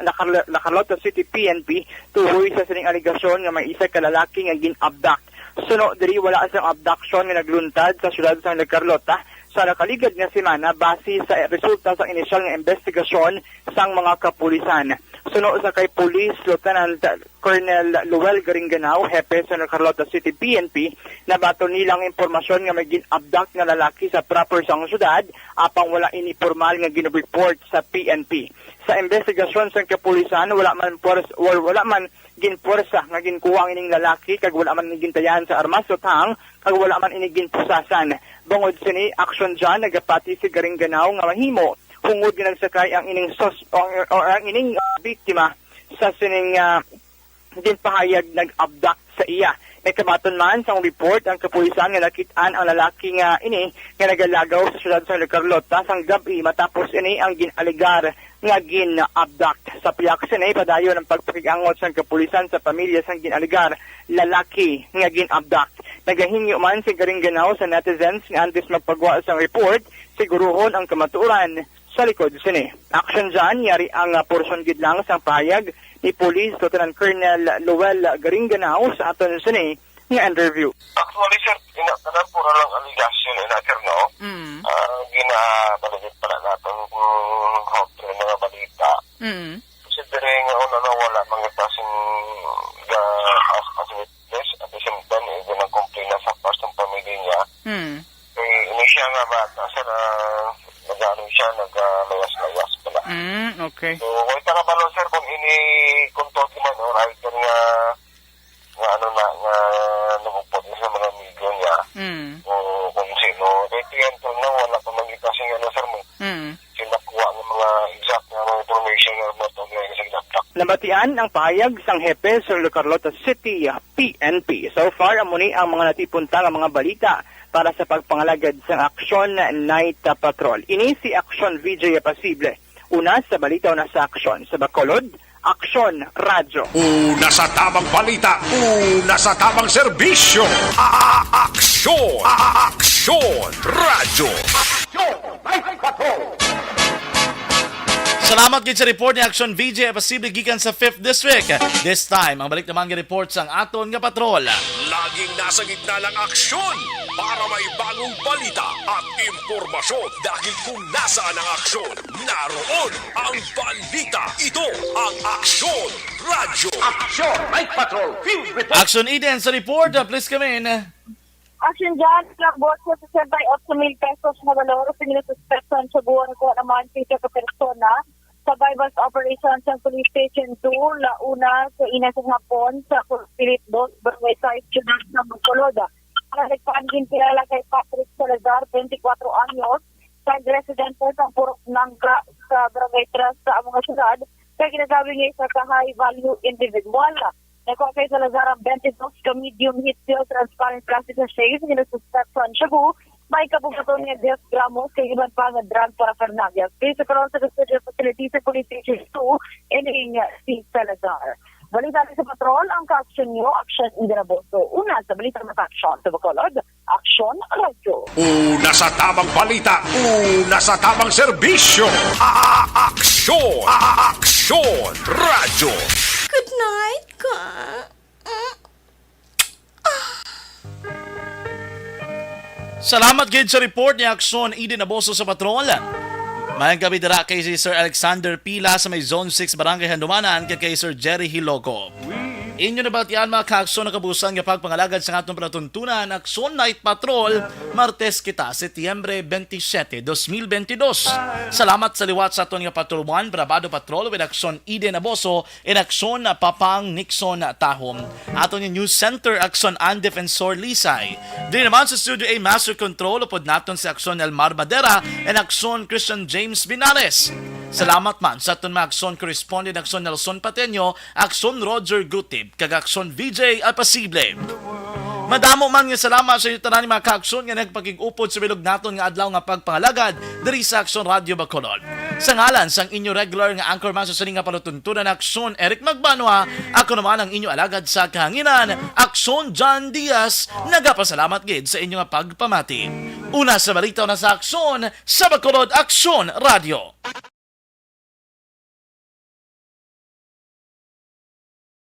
Nacarlota City PNP tuhoy sa sining aligasyon nga may isa ka lalaki nga gin-abduct. Suno, diri wala sa abduction nga nagluntad sa syudad sa Nacarlota sa nakaligad nga semana base sa resulta sa inisyal nga investigasyon sang mga kapulisan. Suno sa kay Police Lieutenant Colonel Luel Garinganao, hepe sa Carlota City PNP, nabato nilang impormasyon nga may gin-abduct nga lalaki sa proper sang syudad apang wala ini formal nga gin-report sa PNP. Sa investigasyon sa kapulisan wala man ginporsa nga ginkuha ang ining lalaki kag wala man gintayan sa armas o tang kag wala man ini ginpusasan. Bungod sini action dyan nagapati si Garinganao nga mahimo hungod ginagsakay ang ining ang ining biktima sa sining ginpahayag nag-abduct sa iya. May kamaton man sa report ang kapulisan nga nakitaan ang lalaki nga ini nga nagalagaw sa syudad sa Carlota sang gabi matapos ini ang ginaligar nga gin-abduct. Sa piyak sini padayon ang pagpakigangot sa kapulisan sa pamilya sang ginaligar lalaki nga gin-abduct. Nagahingyo man si Garinganao sa netizens nga antes magpagawa sang report siguruhon ang kamaturan sa likod sini. Action dyan, yari ang portion gid lang sa pahayag ni Police Lieutenant Colonel Luel Garinganao sa aton sini nga interview. Actually, sir, inatanan pura lang aligasyon inaker, no? Ginabalagit pala natin kung mga balita. Considering una na wala mga kasing as witness at the same time, ginang-complain na sa first ng pamilya niya. Ini siya nga bata, sir, nag-ano siya, nag-layas-layas pala. Okay. So, kung itarabalo, sir, kung ini-control ko man, rider nga namupod na sa mga amigo niya, o kung sino, ito na, wala pa magkita siya, sir, sinakuha ng mga exact na mga information na matog na sa ginaptak. Nabatian ang pahayag sang hepe sa Carlota City PNP. So far, amuni ang mga natipunta ng mga balita para sa pagpangalagad sa Aksyon Night Patrol. Ini si Aksyon VJ Pasible. Una sa balita, una sa aksyon. Sa Bacolod, Aksyon Radyo. Una sa tamang balita, una sa tamang serbisyo. Aksyon! Aksyon! Radyo! Aksyon! Night Patrol! Salamat gid sa report ni Action VJ Pasible gikan sa 5th District. This time, ang balik naman nga report sang aton nga patrol. Laging nasa gitna ng aksyon para may bagong balita at impormasyon dahil kung nasaan ang aksyon, naroon ang balita. Ito ang Aksyon Radyo. Aksyon Night Patrol Field Report. Action Eden sa report. Please come in. Action dyan, nagbot sa 68,000 pesos na valor, pinasuspektan sa buwan ko naman 50 ka persona sa bypass operations sa Police Station 2, launa sa Ines ng Hapon sa Spirit 2, Barangay 5, Ciudad ng Bacolod. Ang nagpaan din kilala kay Patrick Salazar, 24 anyos, sa residente ng Purok Nangka sa Barangay 3 sa mga syudad, kaya ginasabi niya sa high value individual. Nakuha kay Salazar ang 22 ka medium heat seal transparent plastic na shades ginasuspect sa Shabu. May kabugaton niya 10 gramos kay iban pa nga drug para Fernandez. Based karon sa custodial facility sa Police Station 2 in si Salazar. Balita sa patrol ang ka-action niyo, Action Indiraboso. Una sa balita ng action sa Bacolod, Action Radyo. Una sa tamang balita, una sa tamang serbisyo. Aksyon! Aksyon! Radyo! Good night, ka. Salamat gid sa report ni Action Eden Aboso sa patrol. Mayang gabi dira kay si Sir Alexander Pila sa may Zone 6 Barangay Handumanan kay Sir Jerry Hiloco. Inyo na batian mga ka-aksyon na kabusan nga pagpangalagad sa atong panatuntunan Aksyon Night Patrol Martes kita, Setyembre 27, 2022. Salamat sa liwat sa aton nga Patrol 1, Bravado Patrol with Aksyon Eden Aboso and Aksyon Papang Nixon Tahom. Aton yung News Center Aksyon An Defensor Lisay. Dili naman sa Studio A Master Control upod naton si Aksyon Elmar Madera and Aksyon Christian James Binares. Salamat man sa aton mga Aksyon Correspondent Aksyon Nelson Pateño, Aksyon Roger Gutib, kag Aksyon VJ Apasible. Madamo man nga salamat sa inyo tanan mga ka-aksyon nga nagpakig-upod sa bilog naton nga adlaw nga pagpangalagad diri sa Aksyon Radio Bacolod. Sa ngalan sang inyo regular nga anchorman sa sining nga panutuntunan Aksyon Eric Magbanwa, ako naman ang inyo alagad sa kahanginan, Aksyon John Diaz, nagapasalamat gid sa inyo nga pagpamati. Una sa balita na sa Aksyon sa Bacolod Aksyon Radio.